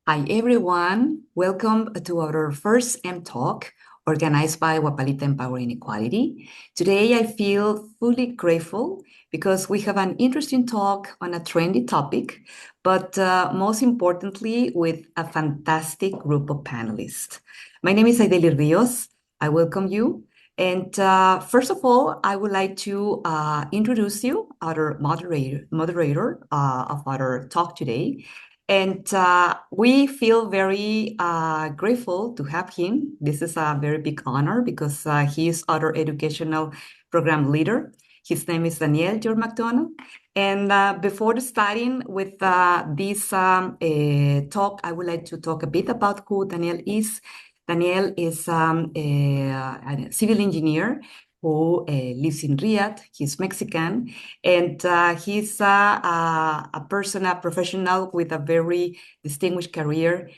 Hi, everyone. Welcome to our first M Talk organized by Wapalita Empowering Equality. Today, I feel fully grateful because we have an interesting talk on a trendy topic, but most importantly, with a fantastic group of panelists. My name is Aideli Rios. I welcome you. And first of all, I would like to introduce you, our moderator of our talk today. And we feel very grateful to have him. This is a very big honor because he is our educational program leader. His name is Daniel Llort. And before starting with this talk, I would like to talk a bit about who Daniel is. Daniel is a civil engineer who lives in Riyadh. He's Mexican, and he's a person, a professional with a very distinguished career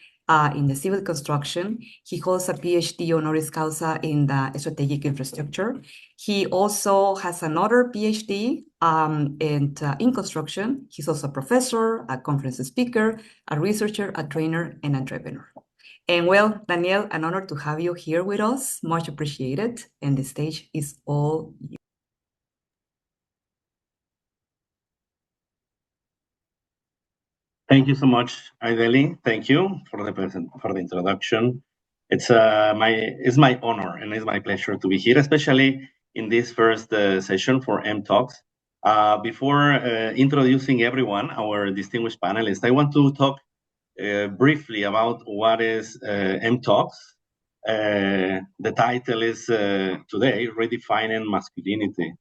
in the civil construction. He holds a PhD honoris causa in the strategic infrastructure. He also has another PhD in construction. He's also a professor, a conference speaker, a researcher, a trainer, and entrepreneur. And well, Daniel, an honor to have you here with us. Much appreciated. And the stage is all yours. Thank you so much, Aideli. Thank you for the introduction. It's my honor and it's my pleasure to be here, especially in this first session for M Talks. Before introducing everyone, our distinguished panelists, I want to talk briefly about what is M Talks. The title is today Redefining Masculinity.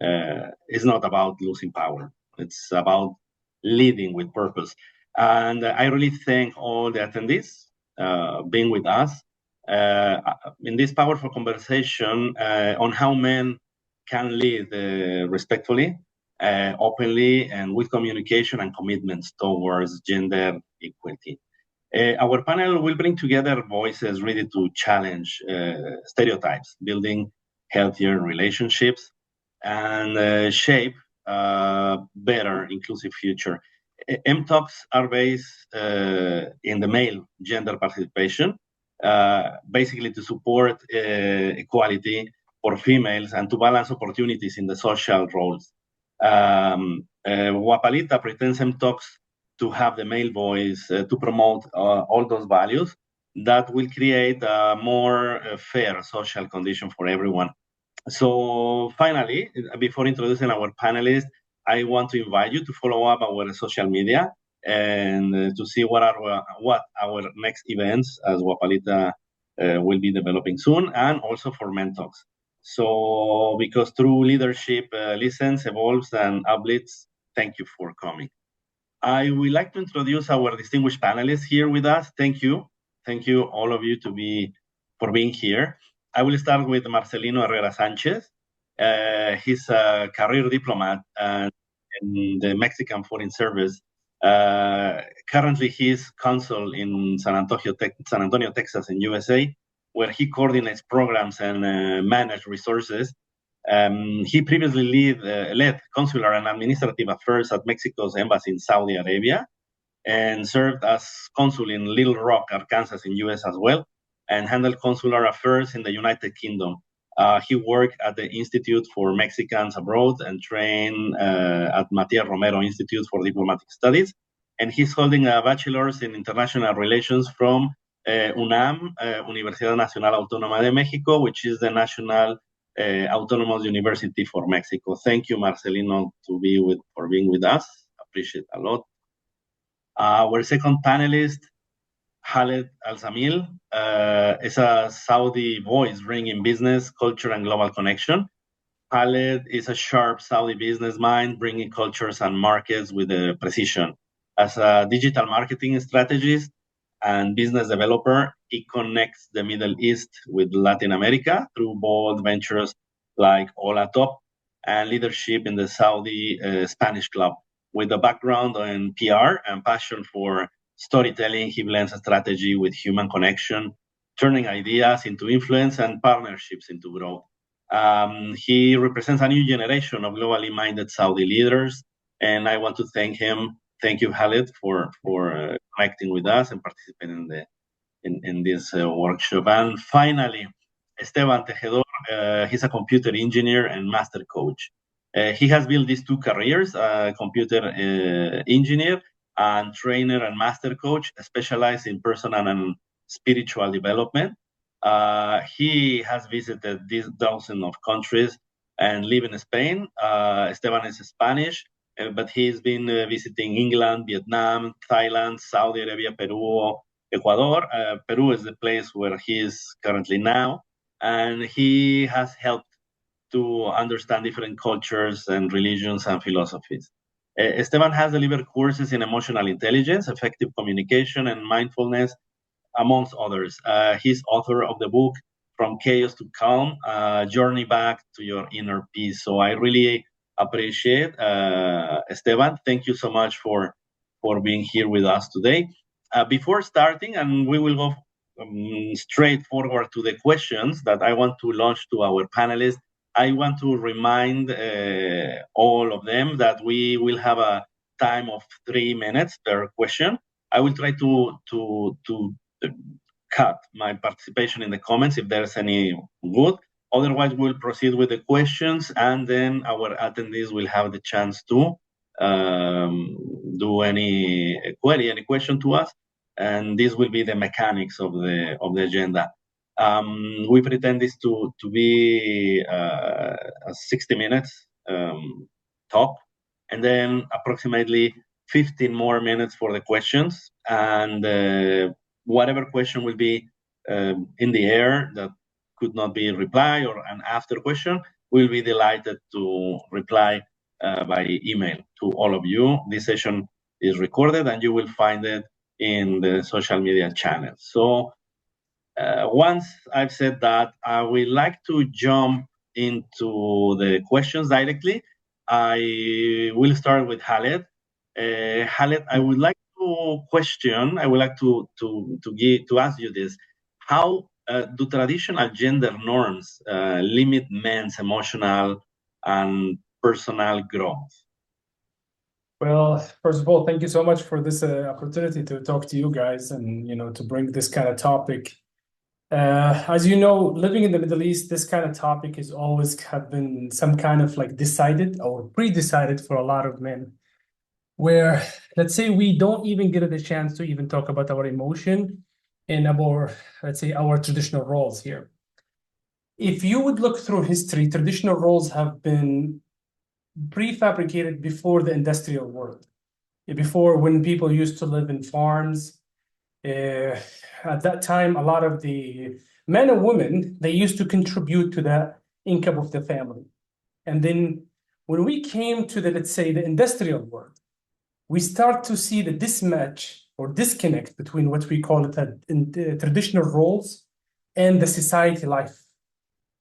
It's not about losing power. It's about leading with purpose. And I really thank all the attendees being with us in this powerful conversation on how men can lead respectfully, openly, and with communication and commitments towards gender equality. Our panel will bring together voices ready to challenge stereotypes, building healthier relationships, and shape a better inclusive future. M-Talks are based in the male gender participation, basically to support equality for females and to balance opportunities in the social roles. Wapalita pretends M-Talks to have the male voice to promote all those values that will create a more fair social condition for everyone. So finally, before introducing our panelists, I want to invite you to follow up our social media and to see what our next events as Wapalita will be developing soon, and also for Mentalks. So because true leadership listens, evolves, and uplifts, thank you for coming. I would like to introduce our distinguished panelists here with us. Thank you. Thank you, all of you, for being here. I will start with Marcelino Herrera Sanchez. He's a career diplomat in the Mexican Foreign Service. Currently, he's consul in San Antonio, Texas, in USA, where he coordinates programs and manages resources. He previously led consular and administrative affairs at Mexico's embassy in Saudi Arabia and served as consul in Little Rock, Arkansas, in US as well, and handled consular affairs in the United Kingdom. He worked at the Institute for Mexicans Abroad and trained at Matias Romero Institute for Diplomatic Studies. And he's holding a bachelor's in international relations from UNAM, Universidad Nacional Autónoma de Mexico, which is the national Autonomous University for Mexico. Thank you, Marcelino, for being with us. Appreciate a lot. Our second panelist, Khaled Al-Samil, is a Saudi voice bringing business, culture, and global connection. Khaled is a sharp Saudi business mind, bringing cultures and markets with precision. As a digital marketing strategist and business developer, he connects the Middle East with Latin America through bold ventures like Hola Top and leadership in the Saudi Spanish Club. With a background in PR and passion for storytelling, he blends strategy with human connection, turning ideas into influence and partnerships into growth. He represents a new generation of globally minded Saudi leaders, and I want to thank him thank you, Khaled, for connecting with us and participating in this workshop. And finally, Esteban Tejedor, he's a computer engineer and master coach. He has built these two careers, computer engineer and trainer and master coach, specialized in personal and spiritual development. He has visited these dozens of countries and live in Spain. Esteban is Spanish, but he's been visiting England, Vietnam, Thailand, Saudi Arabia, Peru, Ecuador. Peru is the place where he is currently now, and he has helped to understand different cultures and religions and philosophies. Esteban has delivered courses in emotional intelligence, effective communication, and mindfulness, amongst others. He's author of the book From Chaos to Calm, Journey Back to Your Inner Peace. So I really appreciate Esteban. Thank you so much for being here with us today. Before starting, and we will go straight forward to the questions that I want to launch to our panelists, I want to remind all of them that we will have a time of 3 minutes per question. I will try to cut my participation in the comments if there's any good. Otherwise, we'll proceed with the questions, and then our attendees will have the chance to do any query, any question to us, and this will be the mechanics of the agenda. We pretend this to be a 60 minutes talk, and then approximately 15 more minutes for the questions, and whatever question will be in the air that could not be replied or an after question, we'll be delighted to reply by email to all of you. This session is recorded and you will find it in the social media channels. So once I've said that, I would like to jump into the questions directly. I will start with Khaled. Khaled, I would like to ask you this: how do traditional gender norms limit men's emotional and personal growth? Well, first of all, thank you so much for this opportunity to talk to you guys and to bring this kind of topic. As you know, living in the Middle East, this kind of topic has always have been some kind of like decided or pre-decided for a lot of men, where let's say we don't even get the chance to even talk about our emotion and our, let's say, our traditional roles here. If you would look through history, traditional roles have been prefabricated before the industrial world, before when people used to live in farms. At that time, a lot of the men and women, they used to contribute to the income of the family. And then when we came to the, let's say, the industrial world, we start to see the mismatch or disconnect between what we call it the traditional roles and the society life,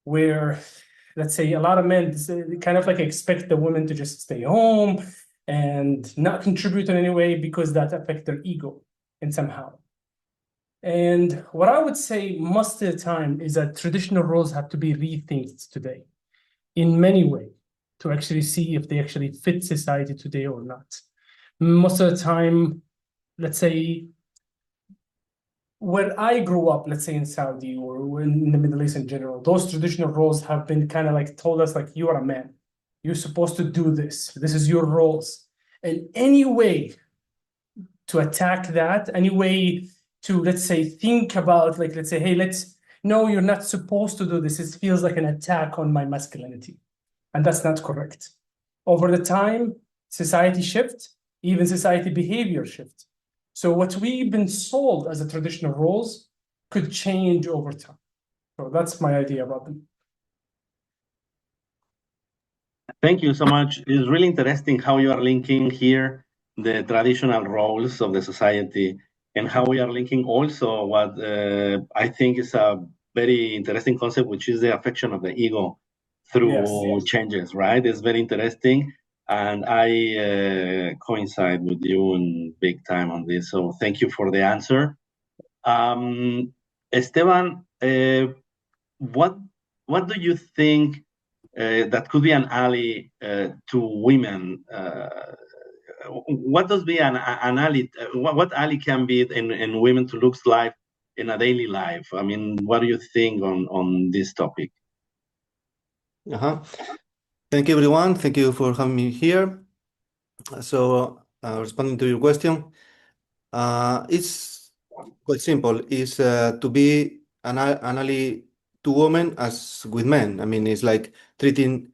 where, let's say, a lot of men kind of like expect the women to just stay home and not contribute in any way because that affects their ego in somehow. And what I would say most of the time is that traditional roles have to be rethinked today in many ways to actually see if they actually fit society today or not. Most of the time, let's say, where I grew up, let's say in Saudi or in the Middle East in general, those traditional roles have been kind of like told us like, you are a man, you're supposed to do this, this is your roles. And any way to attack that, any way to, let's say, think about like, let's say, hey, no, you're not supposed to do this. It feels like an attack on my masculinity. And that's not correct. Over the time, society shifts, even society behavior shifts. So what we've been sold as a traditional roles could change over time. So that's my idea about them. Thank you so much. It's really interesting how you are linking here the traditional roles of the society and how we are linking also what I think is a very interesting concept, which is the affection of the ego through changes, right? It's very interesting. And I coincide with you in big time on this. So thank you for the answer. Esteban, what do you think that could be an ally to women what does be an ally? What ally can be in women to looks like in a daily life? I mean, what do you think on this topic? Thank you, everyone. Thank you for having me here. So, responding to your question, it's quite simple. It's to be an ally to women as with men. I mean, it's like treating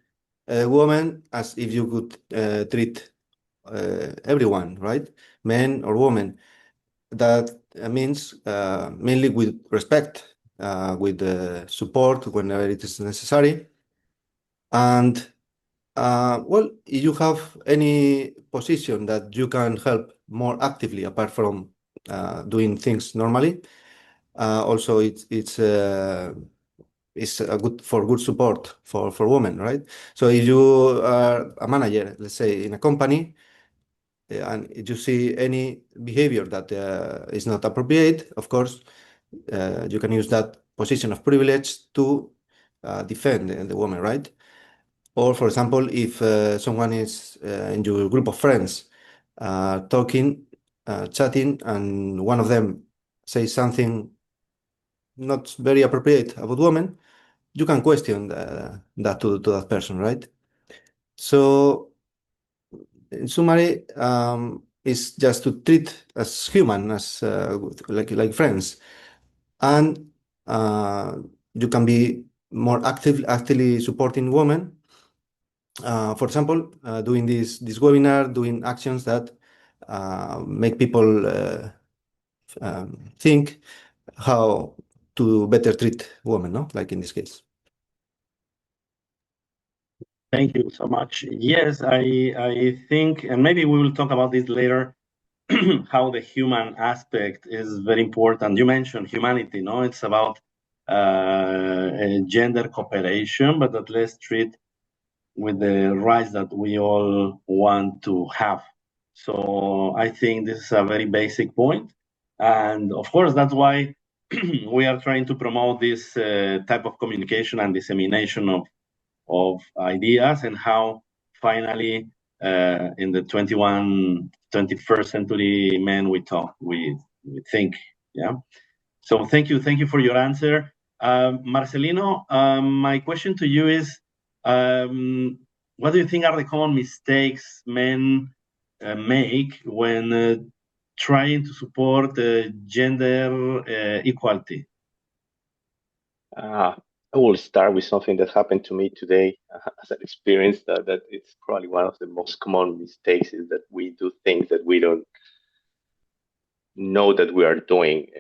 a woman as if you could treat everyone, right? Men or women. That means mainly with respect, with support whenever it is necessary. And well, if you have any position that you can help more actively apart from doing things normally, also it's a good support for women, right? So if you are a manager, let's say in a company, and if you see any behavior that is not appropriate, of course, you can use that position of privilege to defend the woman, right? Or, for example, if someone is in your group of friends talking, chatting, and one of them says something not very appropriate about women, you can question that to that person, right? So, in summary, it's just to treat as human, as like friends, and you can be more actively supporting women. For example, doing this webinar, doing actions that make people think how to better treat women, no? Like in this case. Thank you so much. Yes, I think, and maybe we will talk about this later, how the human aspect is very important. You mentioned humanity, no? It's about gender cooperation, but that let's treat with the rights that we all want to have. So I think this is a very basic point. And of course, that's why we are trying to promote this type of communication and dissemination of ideas, and how finally in the 21st century men we talk, we think. Yeah. So thank you for your answer. Marcelino, my question to you is, what do you think are the common mistakes men make when trying to support gender equality? I will start with something that happened to me today as an experience that it's probably one of the most common mistakes, is that we do things that we don't know that we are doing.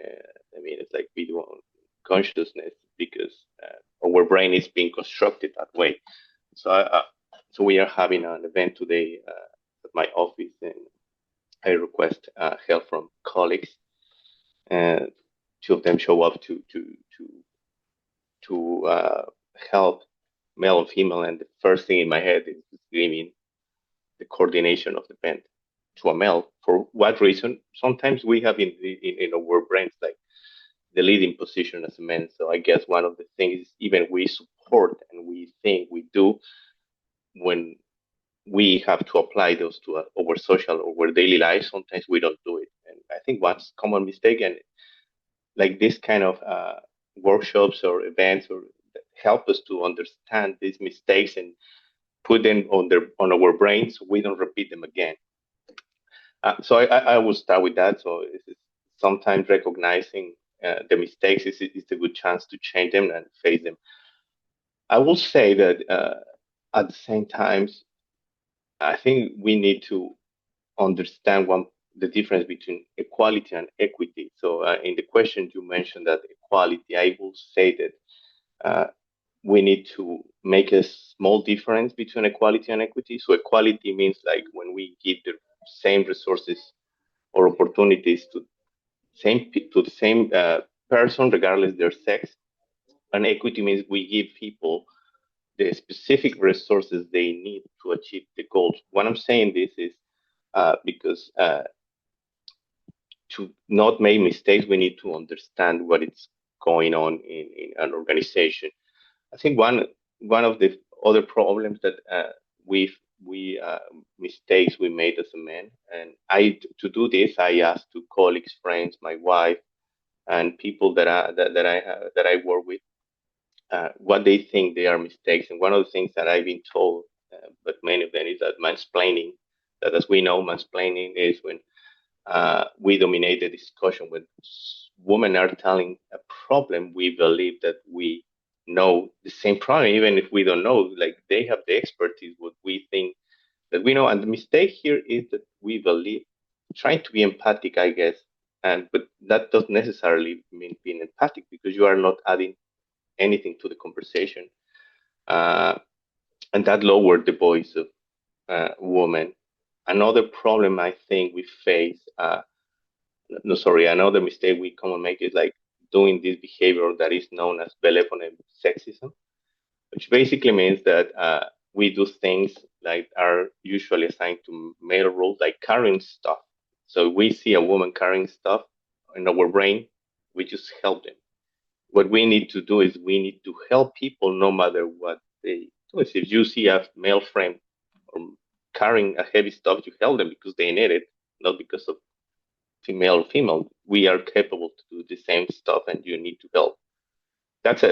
I mean, it's like we do on consciousness, because our brain is being constructed that way. So we are having an event today at my office, and I request help from colleagues, and two of them show up to help, male and female, and the first thing in my head is giving the coordination of the band to a male. For what reason? Sometimes we have in our brains like the leading position as a man. So I guess one of the things, even we support and we think we do, when we have to apply those to our social or our daily life, sometimes we don't do it. And I think one common mistake, and like this kind of workshops or events or help us to understand these mistakes and put them on our brains so we don't repeat them again. So I will start with that. So it's sometimes recognizing the mistakes is a good chance to change them and face them. I will say that at the same time, I think we need to understand the difference between equality and equity. So in the question you mentioned that equality, I will say that we need to make a small difference between equality and equity. So equality means like when we give the same resources or opportunities to the same person, regardless their sex. And equity means we give people the specific resources they need to achieve the goals. When I'm saying this is because to not make mistakes, we need to understand what is going on in an organization. I think one of the other problems that we mistakes we made as a man. And to do this, I asked to colleagues, friends, my wife, and people that I work with, what they think they are mistakes. And one of the things that I've been told, but many of them, is that mansplaining. That, as we know, mansplaining is when we dominate the discussion. When women are telling a problem, we believe that we know the same problem, even if we don't know. Like, they have the expertise, what we think that we know. And the mistake here is that we believe, trying to be empathic, I guess, but that doesn't necessarily mean being empathic, because you are not adding anything to the conversation, and that lowered the voice of women. Another problem I think we face, another mistake we commonly make is like doing this behavior that is known as benevolent sexism, which basically means that we do things like are usually assigned to male roles, like carrying stuff. So we see a woman carrying stuff in our brain, we just help them. What we need to do is we need to help people no matter what they do. So if you see a male friend or carrying a heavy stuff, you help them because they need it, not because of female. We are capable to do the same stuff, and you need to help. That's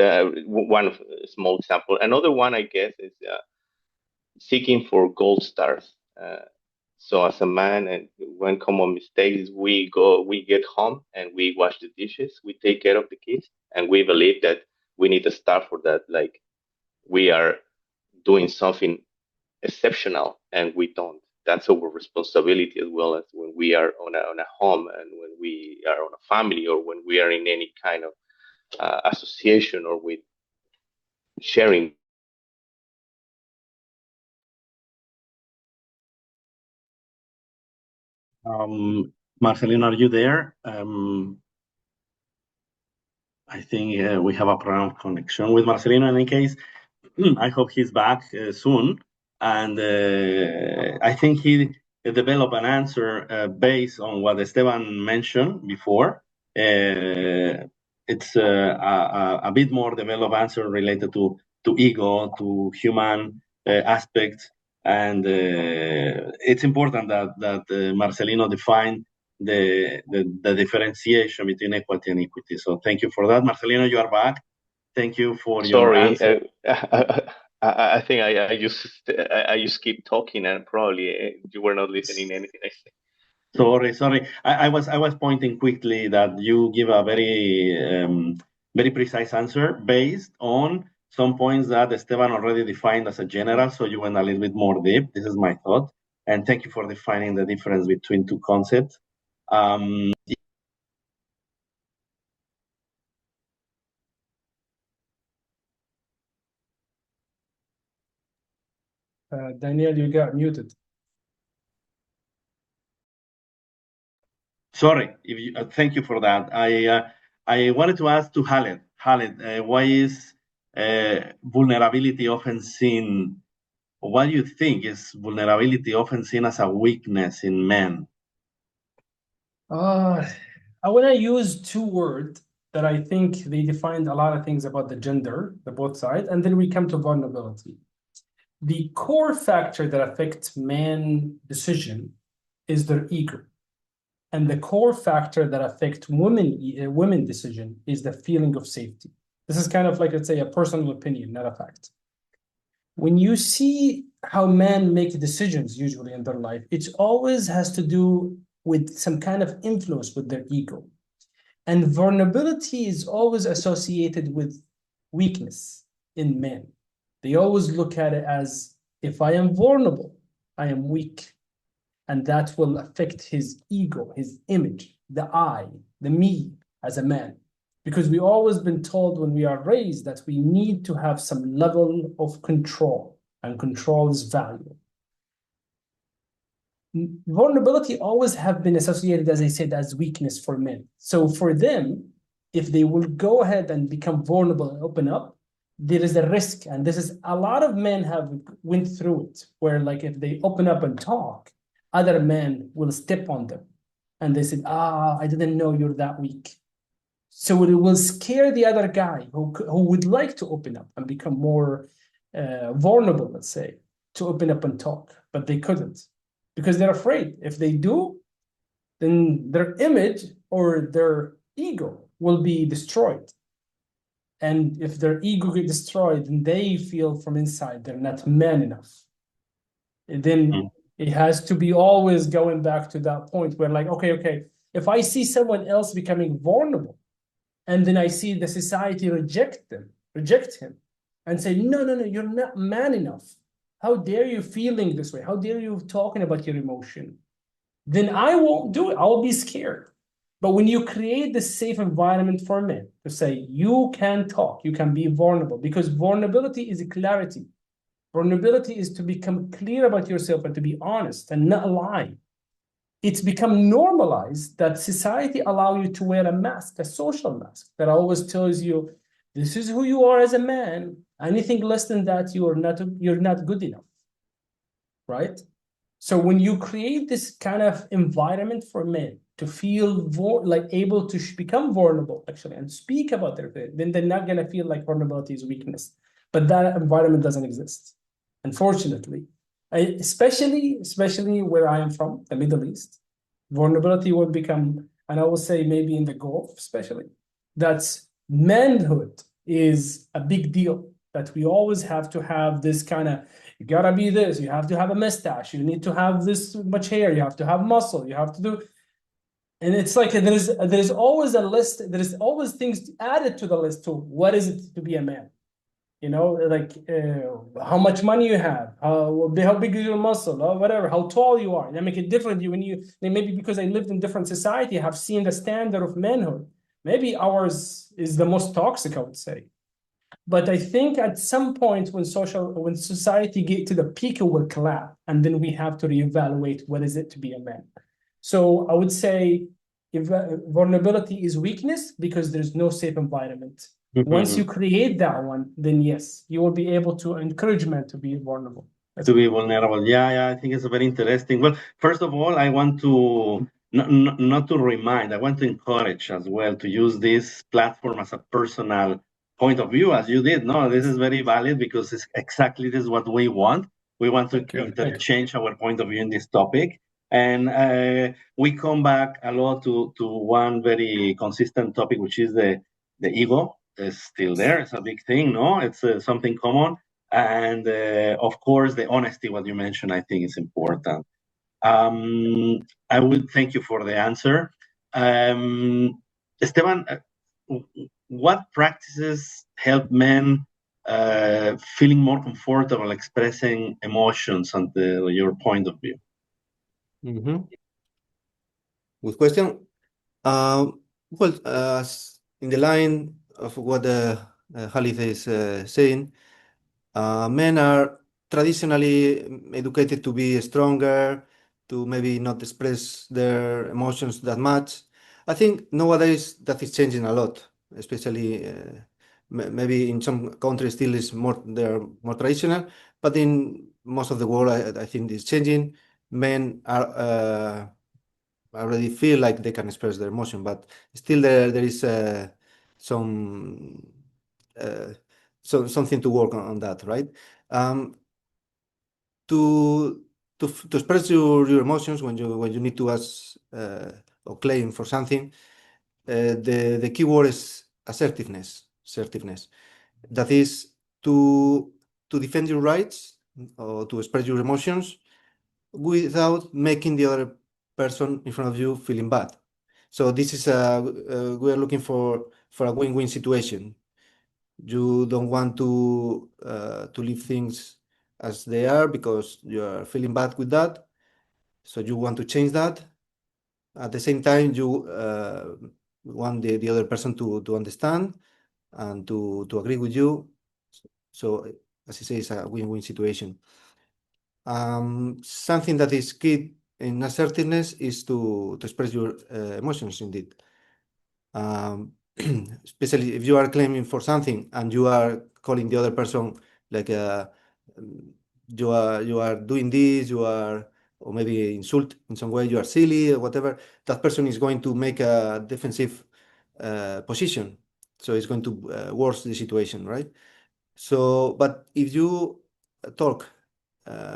one small example. Another one, I guess, is seeking for gold stars. So as a man, and one common mistake is we get home and we wash the dishes, we take care of the kids, and we believe that we need a star for that. Like, we are doing something exceptional, and we don't. That's our responsibility, as well as when we are on a home, and when we are on a family, or when we are in any kind of association, or with sharing. Marcelino, are you there? I think we have a problem of connection with Marcelino. In any case, I hope he's back soon. And I think he developed an answer based on what Esteban mentioned before. It's a bit more developed answer related to ego, to human aspects. And it's important that Marcelino defined the differentiation between equality and equity. So thank you for that. Marcelino, you are back. Thank you for your answer. I think I just keep talking, and probably you were not listening to anything I said. Sorry. I was pointing quickly that you give a very precise answer based on some points that Esteban already defined as a general. So you went a little bit more deep. This is my thought, and thank you for defining the difference between two concepts. Daniel, you got muted. Sorry, thank you for that. I wanted to ask to Khaled. Khaled, why is vulnerability often seen? What do you think is vulnerability often seen as a weakness in men? I want to use two words that I think they defined a lot of things about the gender, the both sides, and then we come to vulnerability. The core factor that affects man decision is their ego. And the core factor that affects women decision is the feeling of safety. This is kind of like, let's say, a personal opinion, not a fact. When you see how men make decisions usually in their life, it always has to do with some kind of influence with their ego. And vulnerability is always associated with weakness in men. They always look at it as, if I am vulnerable, I am weak. And that will affect his ego, his image, the I, the me as a man. Because we always been told when we are raised that we need to have some level of control, and control is valuable. Vulnerability always have been associated, as I said, as weakness for men. So for them, if they will go ahead and become vulnerable and open up, there is a risk. And this is a lot of men have went through it, where like if they open up and talk, other men will step on them. And they said, I didn't know you're that weak. So it will scare the other guy who would like to open up and become more vulnerable, let's say. to open up and talk, but they couldn't because they're afraid. If they do, then their image or their ego will be destroyed. And if their ego get destroyed, then they feel from inside they're not man enough. And then it has to be always going back to that point where, like, okay, if I see someone else becoming vulnerable, and then I see the society reject him, and say, no, you're not man enough. How dare you feeling this way? How dare you talking about your emotion? Then I won't do it. I'll be scared. But when you create this safe environment for men to say, you can talk, you can be vulnerable, because vulnerability is clarity. Vulnerability is to become clear about yourself and to be honest and not lie. It's become normalized that society allow you to wear a mask, a social mask, that always tells you, this is who you are as a man. Anything less than that, you're not good enough, right? So when you create this kind of environment for men to feel like able to become vulnerable, actually, and speak about their pain, then they're not gonna feel like vulnerability is weakness. But that environment doesn't exist, unfortunately. Especially where I am from, the Middle East, vulnerability will become, and I will say maybe in the Gulf, especially, that's manhood is a big deal. That we always have to have this kind of, you gotta be this, you have to have a mustache, you need to have this much hair, you have to have muscle, you have to do, and it's like there's always a list, there's always things added to the list to what is it to be a man. You know, like how much money you have, how big is your muscle, or whatever, how tall you are. They make it different. Maybe because I lived in different society, I have seen the standard of manhood. Maybe ours is the most toxic, I would say. But I think at some point when society get to the peak, it will collapse, and then we have to reevaluate what is it to be a man. So I would say if vulnerability is weakness because there's no safe environment. Once you create that one, then yes, you will be able to encourage men to be vulnerable. To be vulnerable. Yeah, I think it's very interesting. Well, first of all, I want to not to remind, I want to encourage as well to use this platform as a personal point of view, as you did. No, this is very valid because it's exactly this is what we want. We want to change our point of view in this topic. And we come back a lot to one very consistent topic, which is the ego. Is still there. It's a big thing, no? It's something common. And of course, the honesty, what you mentioned, I think is important. I would thank you for the answer. Esteban, what practices help men feeling more comfortable expressing emotions and your point of view? Good question. Well, in the line of what Khalid is saying, men are traditionally educated to be stronger, to maybe not express their emotions that much. I think nowadays that is changing a lot, especially maybe in some countries still is they're more traditional, but in most of the world I think it's changing. Men are already feel like they can express their emotion, but still there is something to work on that, right? To express your emotions when you need to ask or claim for something, the key word is assertiveness. That is to defend your rights or to express your emotions without making the other person in front of you feeling bad. So this is we're looking for a win-win situation. You don't want to leave things as they are because you are feeling bad with that. So you want to change that. At the same time, you want the other person to understand and to agree with you. So as I say, it's a win-win situation. Something that is key in assertiveness is to express your emotions indeed. Especially if you are claiming for something and you are calling the other person like you are doing this, or maybe insult in some way, you are silly or whatever, that person is going to make a defensive position. So it's going to worsen the situation, right? So, but if you talk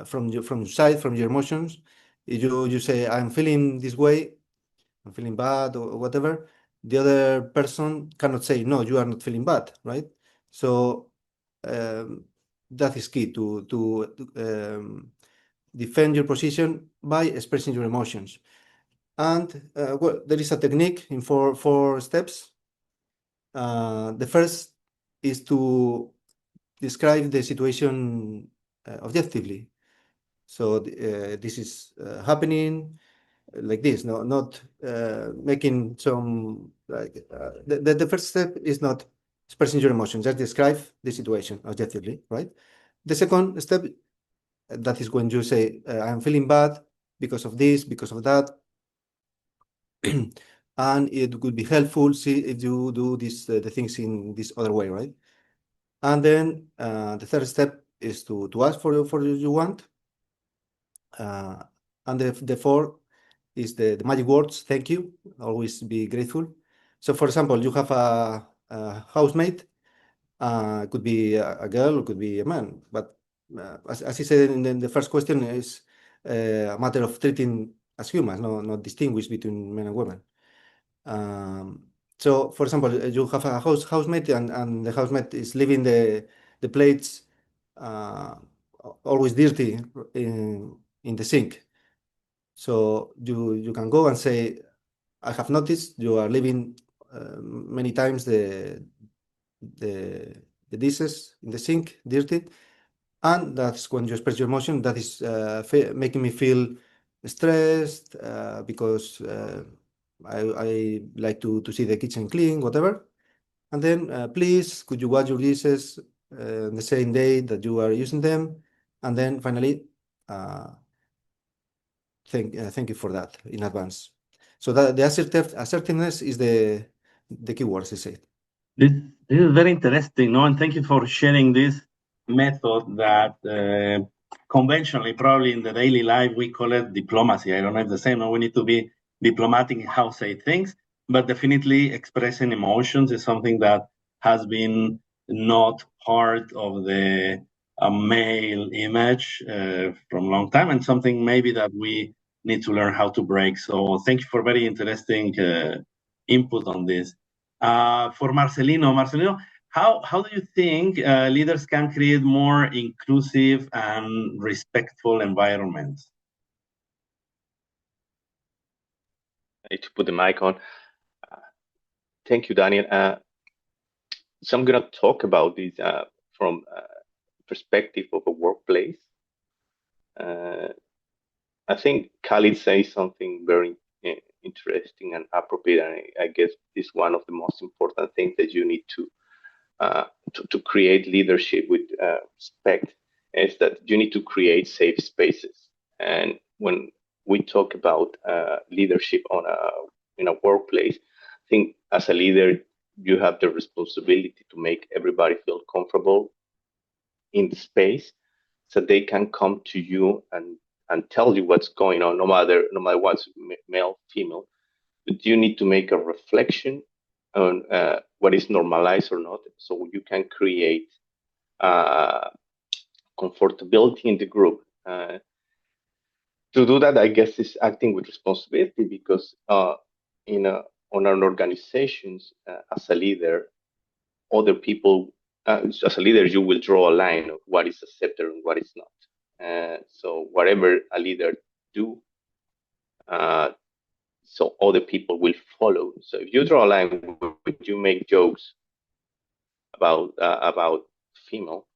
from your side, from your emotions. If you say, I'm feeling this way, I'm feeling bad or whatever, the other person cannot say, no, you are not feeling bad, right? So that is key to defend your position by expressing your emotions. And well, there is a technique in four steps. The first is to describe the situation objectively. So this is happening like this, no, not making some like the first step is not expressing your emotions, just describe the situation objectively, right? The second step, that is when you say, I'm feeling bad because of this, because of that. And it would be helpful see if you do this the things in this other way, right? And then the third step is to ask for you want. And the fourth is the magic words, thank you, always be grateful. So for example, you have a housemate, could be a girl, could be a man, but as you said in the first question, is a matter of treating as humans, not distinguish between men and women. So for example, you have a housemate and the housemate is leaving the plates always dirty in the sink. So you can go and say, I have noticed you are leaving many times the dishes in the sink dirty, and that's when you express your emotion. That is making me feel stressed because I like to see the kitchen clean, whatever. And then please, could you wash your dishes the same day that you are using them? And then finally, thank you for that in advance. So that the assertiveness is the key words, I say. This is very interesting, no? And thank you for sharing this method that conventionally, probably in the daily life, we call it diplomacy. I don't know if the same. No, we need to be diplomatic in how say things, but definitely expressing emotions is something that has been not part of the male image from a long time, and something maybe that we need to learn how to break. So thank you for very interesting input on this. For Marcelino, how do you think leaders can create more inclusive and respectful environments? I need to put the mic on. Thank you, Daniel. So I'm going to talk about this from perspective of a workplace. I think Khalid says something very interesting and appropriate, and I guess is one of the most important things that you need to create leadership with respect, is that you need to create safe spaces. And when we talk about leadership in a workplace, I think as a leader, you have the responsibility to make everybody feel comfortable in the space, so they can come to you and tell you what's going on, no matter what's male, female. But you need to make a reflection on what is normalized or not, so you can create comfortability in the group. To do that, I guess, is acting with responsibility, because on our organizations, as a leader, other people, as a leader, you will draw a line of what is accepted and what is not. So whatever a leader do, so other people will follow. So if you draw a line, you make jokes about female,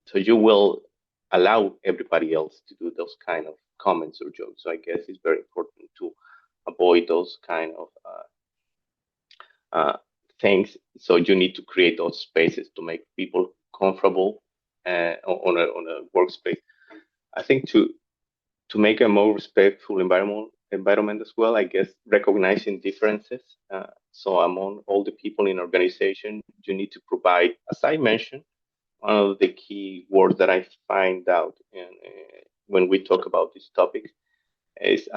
so you will allow everybody else to do those kind of comments or jokes. So I guess it's very important to avoid those kind of things. So you need to create those spaces to make people comfortable on a workspace. I think to make a more respectful environment as well, I guess recognizing differences. So among all the people in organization, you need to provide, as I mentioned, one of the key words that I find out when we talk about this topic is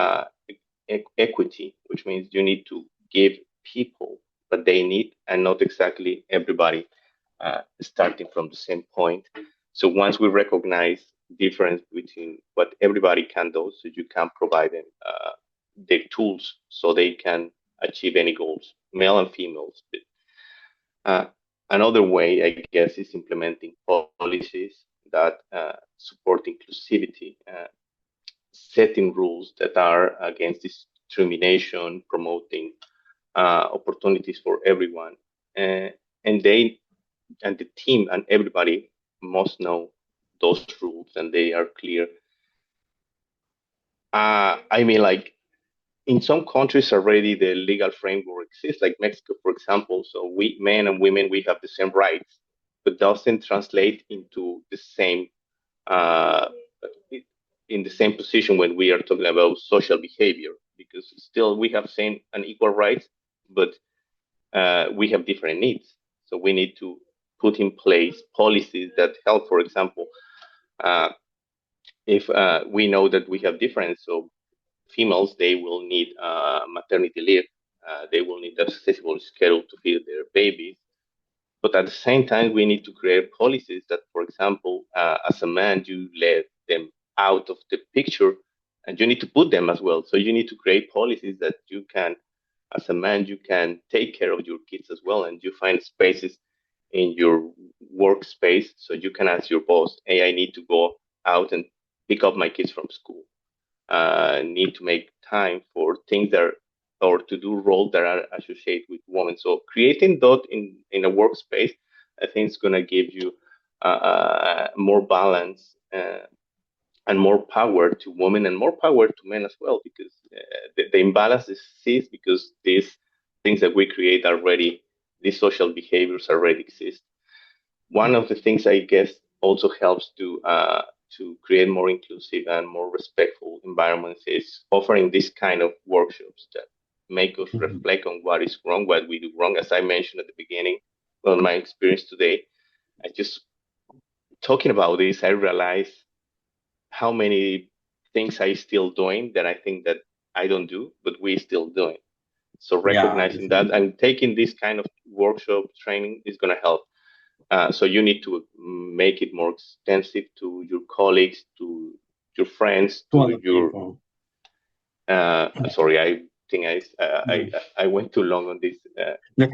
equity, which means you need to give people what they need and not exactly everybody starting from the same point. So once we recognize difference between what everybody can do, so you can provide them the tools so they can achieve any goals, male and females. Another way, I guess, is implementing policies that support inclusivity, setting rules that are against discrimination, promoting opportunities for everyone, and they and the team and everybody must know those rules and they are clear. I mean, like in some countries already, the legal framework exists, like Mexico, for example. So we, men and women, we have the same rights, but doesn't translate into the same uh, in the same position when we are talking about social behavior, because still we have same and equal rights, but we have different needs. So we need to put in place policies that help. For example, if we know that we have difference, so females, they will need maternity leave. They will need a accessible schedule to feed their babies. But at the same time, we need to create policies that, for example, as a man, you let them out of the picture and you need to put them as well. So you need to create policies that you can, as a man, you can take care of your kids as well. And you find spaces in your workspace so you can ask your boss, hey, I need to go out and pick up my kids from school. Need to make time for things that are, or to do roles that are associated with women. So creating that in a workspace, I think it's going to give you more balance and more power to women and more power to men as well, because the imbalance is seized because these things that we create already, these social behaviors already exist. One of the things I guess also helps to create more inclusive and more respectful environments is offering this kind of workshops that make us reflect on what is wrong, what we do wrong. As I mentioned at the beginning, on my experience today, I just talking about this, I realized how many things I still doing that I think that I don't do, but we still doing. So recognizing that and taking this kind of workshop training is going to help. So you need to make it more extensive to your colleagues, to your friends, to your. Sorry, I think I went too long on this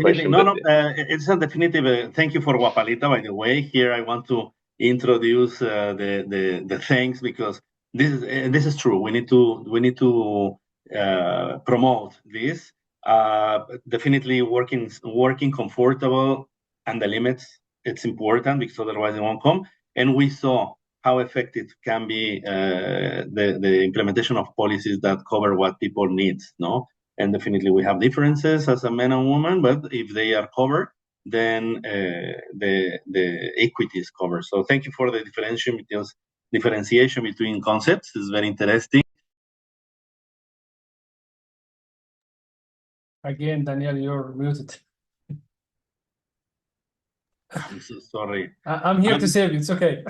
question. No, it's a definitive. Thank you for Guapalita, by the way. Here I want to introduce the things, because this is true. We need to promote this. Definitely working comfortable and the limits. It's important, because otherwise it won't come. And we saw how effective can be the implementation of policies that cover what people need, no? And definitely we have differences as a man and woman, but if they are covered, then the equity is covered. So thank you for the differentiation between concepts. It's very interesting. Again, Daniel, you're muted. I'm so sorry. I'm here to save you. It's okay.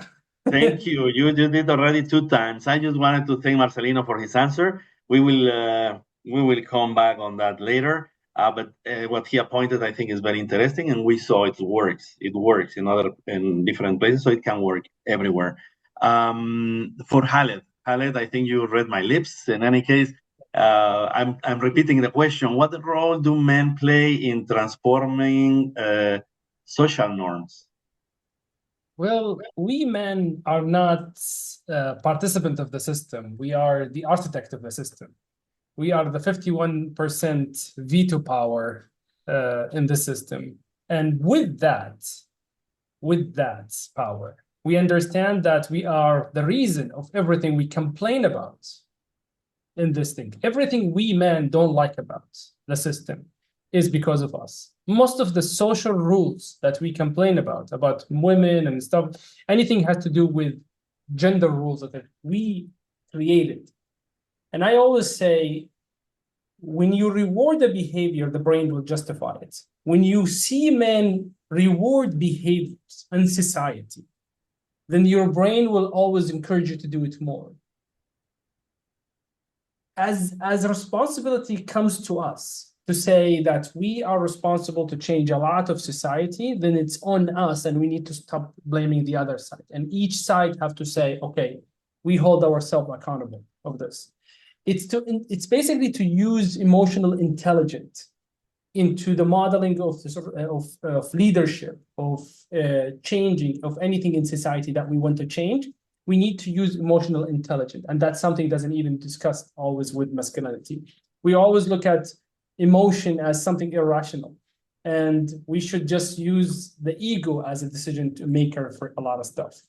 Thank you. You did already 2 times. I just wanted to thank Marcelino for his answer. We will come back on that later. But what he appointed, I think, is very interesting, and we saw it works. It works in different places, so it can work everywhere. For Khaled, I think you read my lips. In any case, I'm repeating the question: what role do men play in transforming social norms? Well, we men are not participant of the system. We are the architect of the system. We are the 51% veto power in the system. And with that power, we understand that we are the reason of everything we complain about in this thing. Everything we men don't like about the system is because of us. Most of the social rules that we complain about women and stuff, anything has to do with gender rules that we created. And I always say, when you reward a behavior, the brain will justify it. When you see men reward behaviors in society, then your brain will always encourage you to do it more. As responsibility comes to us, to say that we are responsible to change a lot of society, then it's on us and we need to stop blaming the other side. And each side have to say, okay, we hold ourselves accountable of this. It's basically to use emotional intelligence into the modeling of leadership, of changing, of anything in society that we want to change. We need to use emotional intelligence. And that's something doesn't even discussed always with masculinity. We always look at emotion as something irrational. And we should just use the ego as a decision maker for a lot of stuff.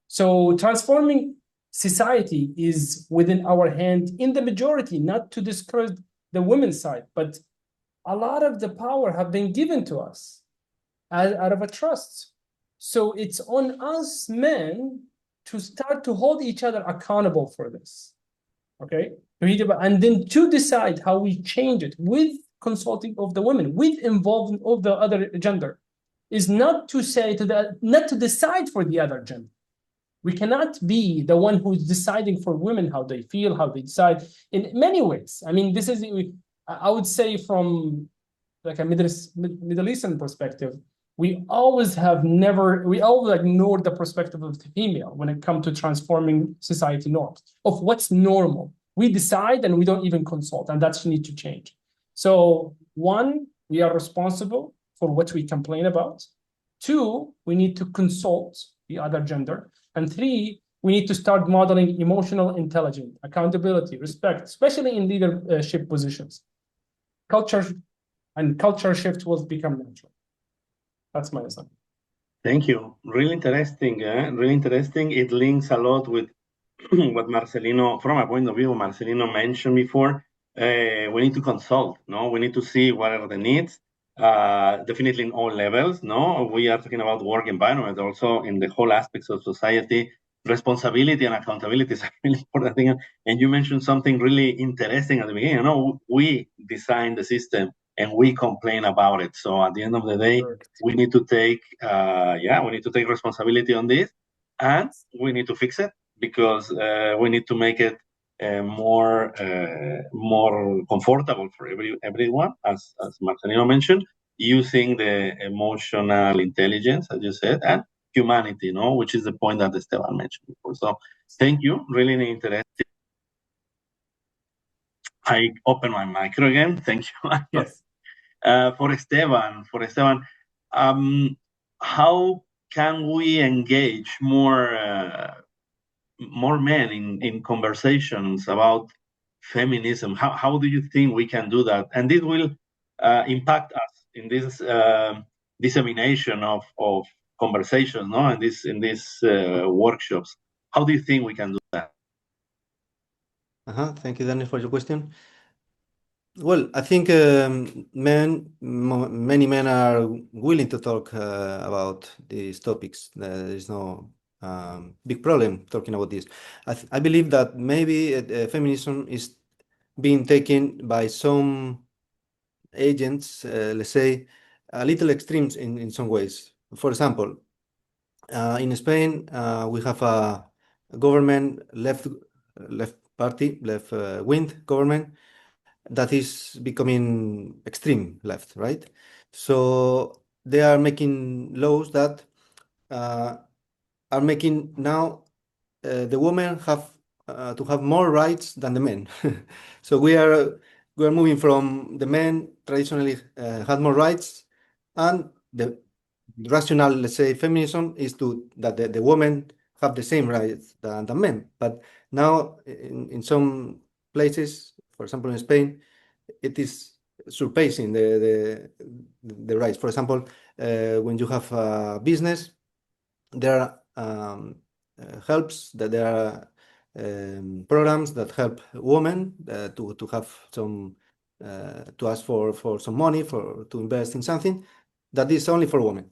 So transforming society is within our hand in the majority, not to discourage the women's side, but a lot of the power have been given to us out of a trust. So it's on us men to start to hold each other accountable for this. Okay? And then to decide how we change it with consulting of the women, with involvement of the other gender, is not to say not to decide for the other gender. We cannot be the one who's deciding for women how they feel, how they decide in many ways. I mean, this is, I would say, from like a Middle Eastern perspective, we always ignored the perspective of the female when it comes to transforming society norms of what's normal. We decide and we don't even consult, and that's need to change. So one, we are responsible for what we complain about. Two, we need to consult the other gender. And three, we need to start modeling emotional intelligence, accountability, respect, especially in leadership positions. Culture shift will become natural. That's my assumption. Thank you. Really interesting. Really interesting. It links a lot with what Marcelino, from a point of view, Marcelino mentioned before. We need to consult. No, we need to see what are the needs. Definitely in all levels. No, we are talking about work environment, also in the whole aspects of society. Responsibility and accountability is a really important thing. And you mentioned something really interesting at the beginning. You know, we design the system and we complain about it. So at the end of the day, we need to take, we need to take responsibility on this, and we need to fix it because we need to make it more comfortable for everyone, as Marcelino mentioned, using the emotional intelligence, as you said, and humanity, which is the point that Esteban mentioned before. So thank you, really interesting. I open my micro again. Thank you. Yes. For Esteban, how can we engage more men in conversations about feminism? How do you think we can do that? And this will impact us in this dissemination of conversations, no? In these workshops. How do you think we can do that? Thank you, Daniel, for your question. Well, I think many men are willing to talk about these topics. There is no big problem talking about this. I believe that maybe feminism is being taken by some agents, let's say, a little extremes in some ways. For example, in Spain, we have a government left wing government that is becoming extreme left, right? So they are making laws that are making now the women have to have more rights than the men. So we are moving from the men traditionally had more rights, and the rational, let's say, feminism is that the women have the same rights than men. But now in some places, for example in Spain, it is surpassing the rights. For example, when you have a business, there are helps that there are programs that help women to have some to ask for some money to invest in something that is only for women.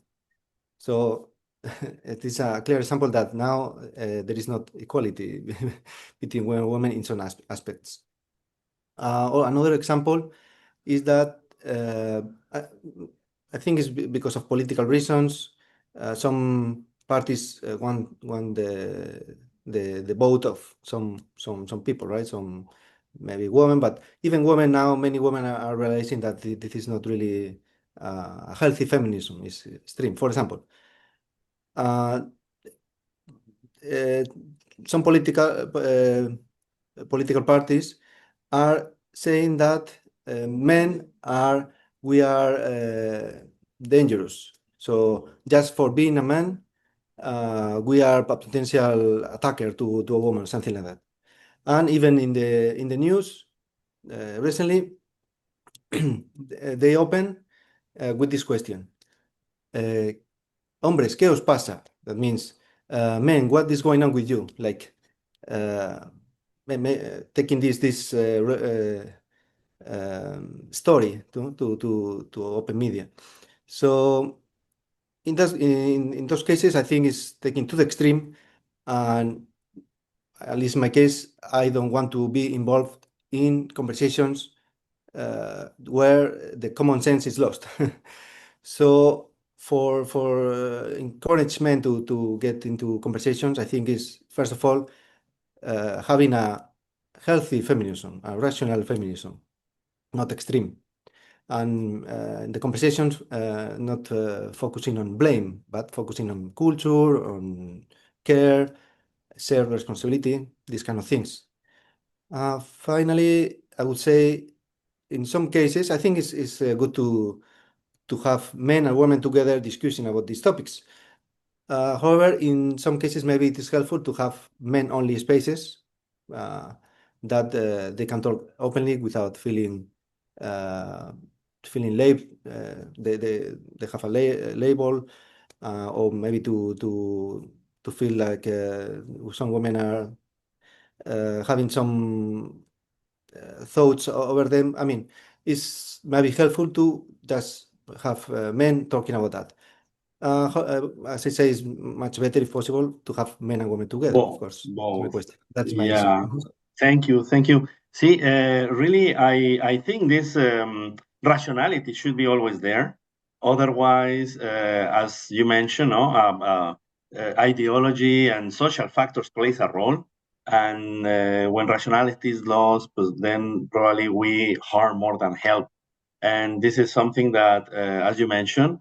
So it is a clear example that now there is not equality between women in some aspects. Or another example is that I think it's because of political reasons. Some parties want the vote of some people, right? Some maybe women, but even women now, many women are realizing that this is not really a healthy feminism. Is extreme. For example, uh, some political parties are saying that we are dangerous. So just for being a man, we are a potential attacker to a woman, something like that. And even in the news recently, they open with this question: "Hombres, ¿qué os pasa?" That means, "Men, what is going on with you?" Like taking this story to open media. So in those cases, I think it's taken to the extreme, and at least in my case, I don't want to be involved in conversations where the common sense is lost. So for encouragement to get into conversations, I think is first of all having a healthy feminism, a rational feminism, not extreme. And the conversations not focusing on blame, but focusing on culture, on care, shared responsibility, these kind of things. Finally, I would say in some cases, I think it's good to have men and women together discussing about these topics. However, in some cases, maybe it is helpful to have men-only spaces that they can talk openly without feeling they have a label, or maybe to feel like some women are having some thoughts over them. I mean, it's maybe helpful to just have men talking about that. As I say, it's much better if possible to have men and women together, of course. Both. That's my Yeah. answer. Thank you. See, really, I think this rationality should be always there. Otherwise, as you mentioned, ideology and social factors plays a role. And when rationality is lost, then probably we harm more than help. And this is something that, as you mentioned,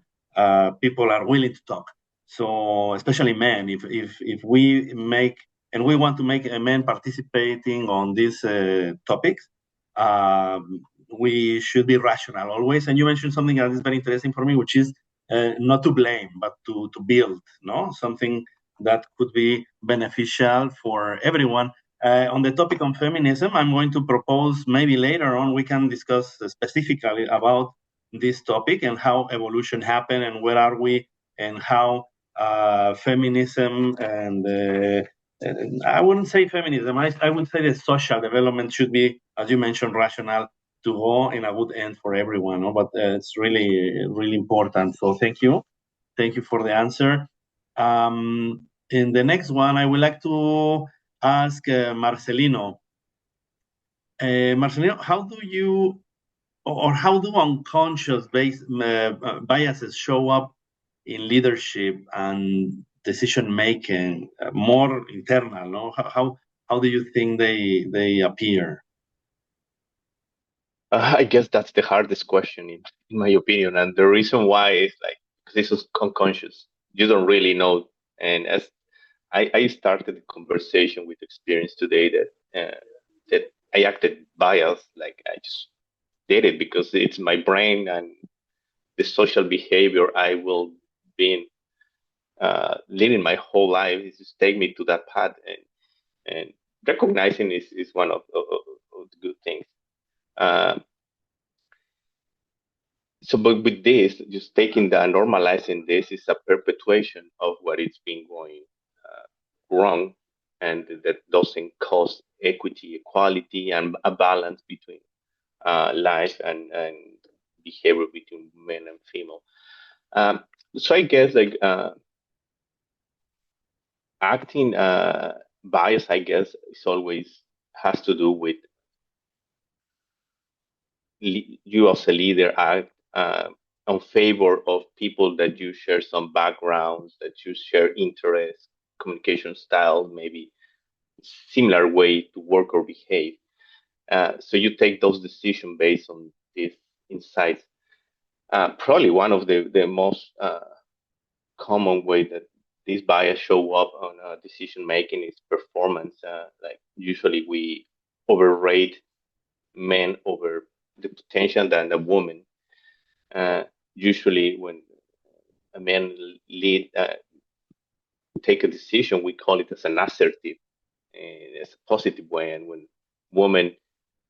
people are willing to talk. So especially men, if we make and we want to make men participating on these topics, we should be rational always. And you mentioned something that is very interesting for me, which is not to blame, but to build, no, something that could be beneficial for everyone. On the topic on feminism, I'm going to propose maybe later on we can discuss specifically about this topic and how evolution happened and where are we and how feminism and I wouldn't say feminism. I would say the social development should be, as you mentioned, rational to go in a good end for everyone. No? But it's really important. So thank you for the answer. In the next one, I would like to ask Marcelino. Marcelino, how do you or how do unconscious biases show up in leadership and decision making, more internal? No, how do you think they appear? I guess that's the hardest question in my opinion, and the reason why is like because this is unconscious. You don't really know, and as I started the conversation with experience today that I acted biased, like I just did it because it's my brain and the social behavior I will be living my whole life is just take me to that path, and recognizing is one of the good things. Uh, so, but with this, just taking that, normalizing this is a perpetuation of what is been going wrong, and that doesn't cause equity, equality, and a balance between life and behavior between men and female. So I guess like acting bias, I guess, is always has to do with you as a leader act on favor of people that you share some backgrounds, that you share interests, communication style, maybe similar way to work or behave. So you take those decisions based on these insights. Probably one of the most common way that these bias show up on decision making is performance. Like usually we overrate men over the potential than a woman. Usually when a man take a decision, we call it as an assertive, as a positive way, and when woman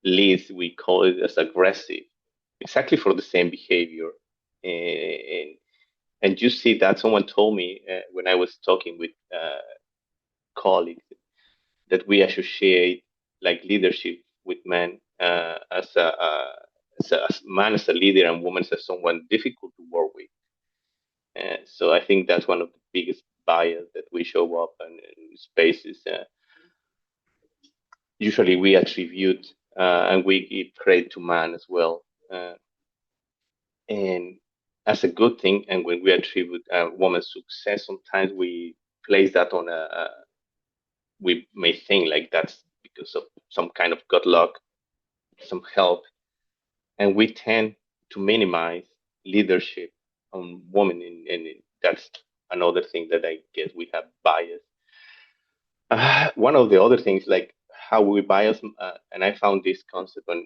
leads, we call it as aggressive, exactly for the same behavior. And and you see that someone told me when I was talking with colleagues that we associate like leadership with men as man as a leader and woman as someone difficult to work with. So I think that's one of the biggest bias that we show up in spaces. Usually we attribute and we give credit to man as well. And as a good thing, and when we attribute a woman's success, sometimes we place that on we may think like that's because of some kind of good luck, some help, and we tend to minimize leadership on women, and that's another thing that I guess we have bias. One of the other things, like how we bias, and I found this concept on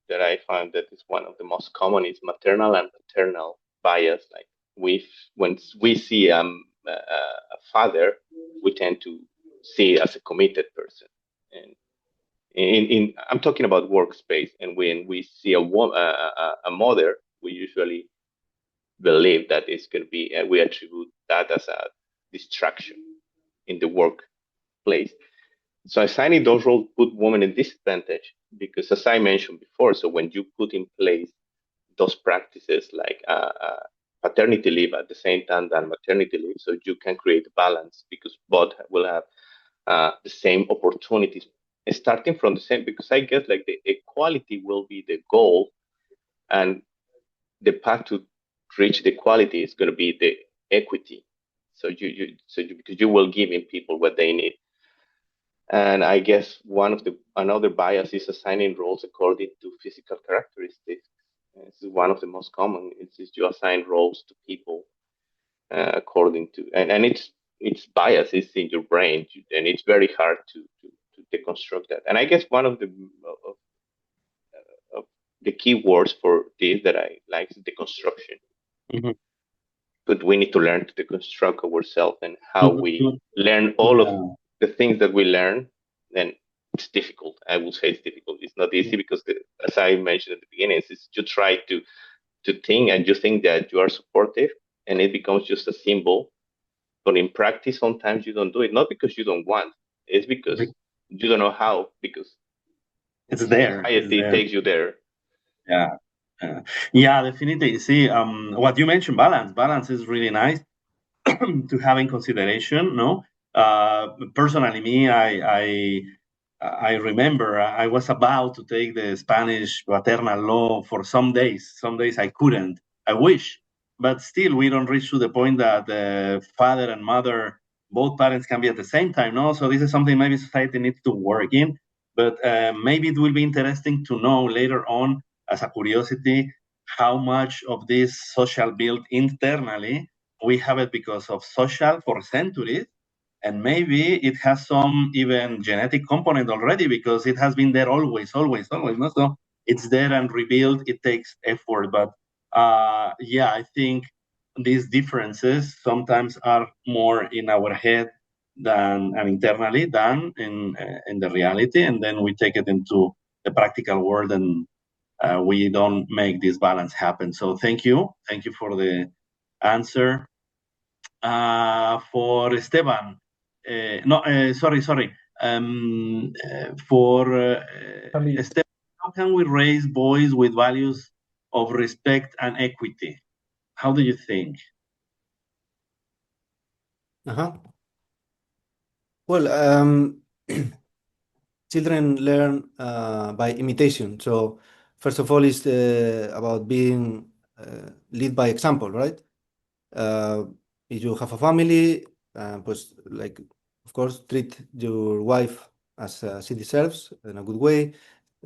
that I found that is one of the most common is maternal and paternal bias. Like when we see a father, we tend to see as a committed person, and in I'm talking about workspace, and when we see a mother, we usually believe that it's going to be, we attribute that as a distraction in the workplace. So assigning those roles put women in disadvantage because, as I mentioned before, so when you put in place those practices like paternity leave at the same time than maternity leave, so you can create a balance because both will have the same opportunities, starting from the same. Because I guess like the equality will be the goal, and the path to reach the equality is going to be the equity. So because you will give in people what they need. And I guess another bias is assigning roles according to physical characteristics. This is one of the most common. It's you assign roles to people according to, and it's bias. It's in your brain, and it's very hard to deconstruct that. And I guess one of the key words for this that I like is deconstruction. Mhm. But we need to learn to deconstruct ourselves and how we learn all of the things that we learn. Then it's difficult. I will say it's difficult. It's not easy because, as I mentioned at the beginning, it's you try to think and you think that you are supportive, and it becomes just a symbol. But in practice, sometimes you don't do it, not because you don't want. It's because you don't know how. Because it's there. society takes you there. Yeah. Yeah, definitely. See, what you mentioned, balance is really nice to have in consideration. No, personally, me, I remember I was about to take the Spanish maternal law for some days. Some days I couldn't. I wish, but still, we don't reach to the point that the father and mother, both parents, can be at the same time. No, so this is something maybe society needs to work in. But maybe it will be interesting to know later on, as a curiosity, how much of this social build internally we have it because of social for centuries, and maybe it has some even genetic component already because it has been there always. No? So it's there and rebuilt. It takes effort, but yeah, I think these differences sometimes are more in our head than and internally than in the reality, and then we take it into the practical world, and we don't make this balance happen. So thank you for the answer. For Esteban, no, sorry. For Esteban, how can we raise boys with values of respect and equity? How do you think? Well, children learn by imitation. So first of all, it's about being lead by example, right? If you have a family, pues like, of course, treat your wife as she deserves in a good way.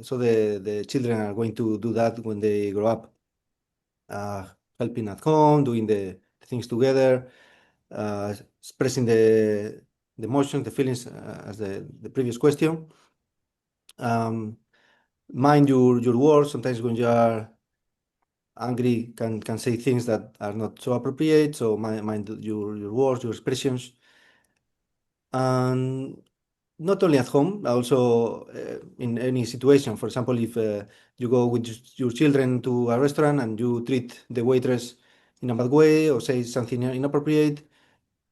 So the children are going to do that when they grow up, helping at home, doing the things together, expressing the emotions, the feelings, as the previous question. Mind your words. Sometimes when you are angry, can say things that are not so appropriate. So mind your words, your expressions, and not only at home, also in any situation. For example, if you go with your children to a restaurant and you treat the waitress in a bad way or say something inappropriate,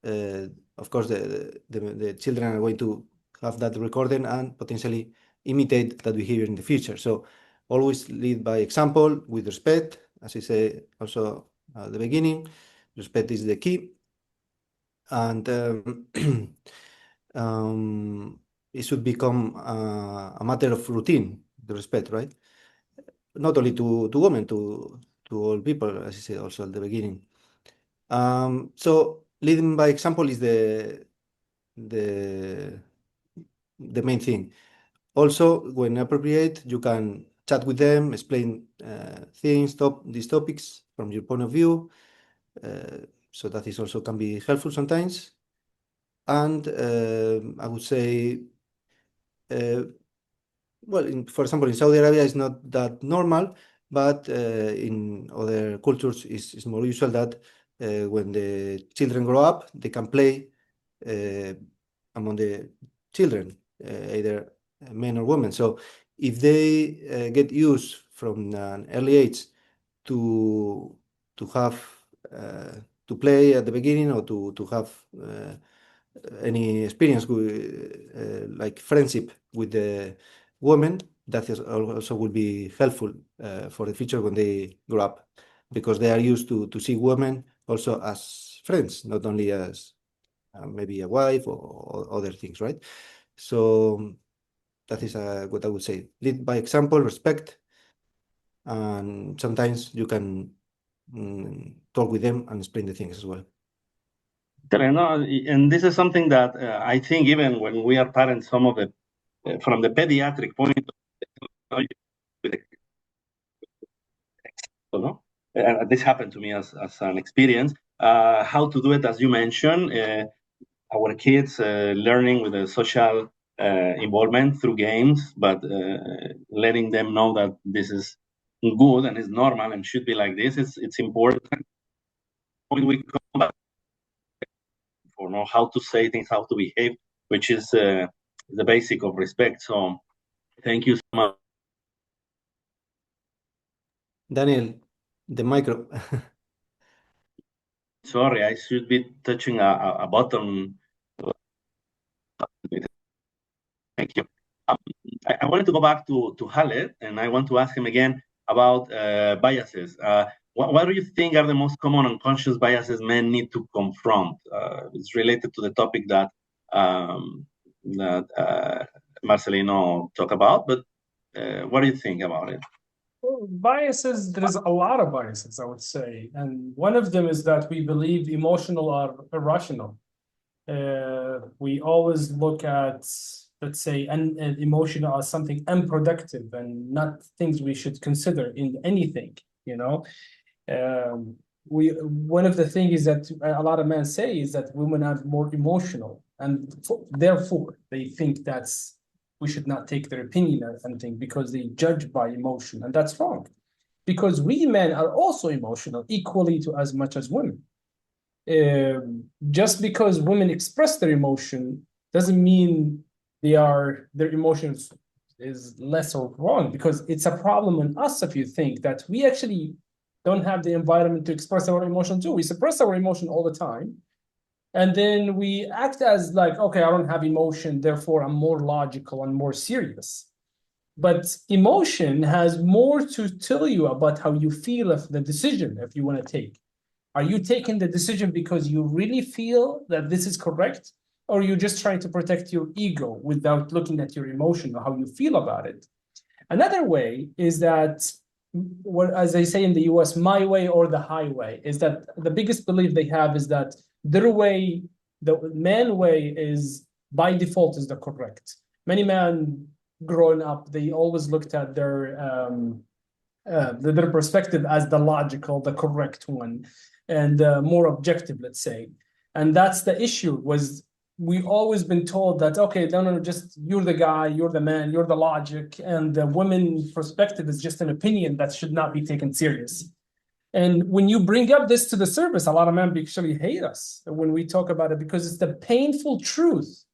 of course, the children are going to have that recorded and potentially imitate that behavior in the future. So always lead by example with respect. As I say also at the beginning, respect is the key. And it should become a matter of routine, the respect, right? Not only to women, to all people, as I said also at the beginning. So leading by example is the main thing. Also, when appropriate, you can chat with them, explain these topics from your point of view. So that is also can be helpful sometimes. And I would say, well, for example, in Saudi Arabia, it's not that normal, but in other cultures, it's more usual that when the children grow up, they can play among the children, either men or women. So if they get used from an early age to have to play at the beginning or to have any experience with like friendship with the women, that is also will be helpful for the future when they grow up, because they are used to see women also as friends, not only as maybe a wife or other things, right? So that is what I would say. Lead by example, respect, and sometimes you can talk with them and explain the things as well. And this is something that I think even when we are parents, some of the from the pediatric point of view, this happened to me as an experience. How to do it, as you mentioned, our kids learning with the social involvement through games, but letting them know that this is good and is normal and should be like this. It's important. When we come back for know how to say things, how to behave, which is the basic of respect. So thank you so much. Daniel, the micro. Sorry, I should be touching a button. Thank you. I wanted to go back to Khaled, and I want to ask him again about biases. What do you think are the most common unconscious biases men need to confront? It's related to the topic that Marcelino talked about, but what do you think about it? Well, biases, there's a lot of biases, I would say. And one of them is that we believe emotional are irrational. We always look at, let's say, an emotional as something unproductive and not things we should consider in anything, you know. One of the things is that a lot of men say is that women are more emotional, and therefore they think that's we should not take their opinion or something because they judge by emotion, and that's wrong, because we men are also emotional equally to as much as women. Just because women express their emotion doesn't mean their emotions is less or wrong, because it's a problem in us if you think that we actually don't have the environment to express our emotion too. We suppress our emotion all the time. And then we act as like, okay, I don't have emotion, therefore I'm more logical and more serious. But emotion has more to tell you about how you feel of the decision if you want to take. Are you taking the decision because you really feel that this is correct? Or are you just trying to protect your ego without looking at your emotion or how you feel about it? Another way is that, as they say in the US, my way or the highway, is that the biggest belief they have is that their way, the man way, is by default is the correct. Many men growing up, they always looked at their perspective as the logical, the correct one, and more objective, let's say. And that's the issue, was we've always been told that, okay, no, just you're the guy, you're the man, you're the logic, and the women's perspective is just an opinion that should not be taken serious. And when you bring up this to the surface, a lot of men actually hate us when we talk about it, because it's the painful truth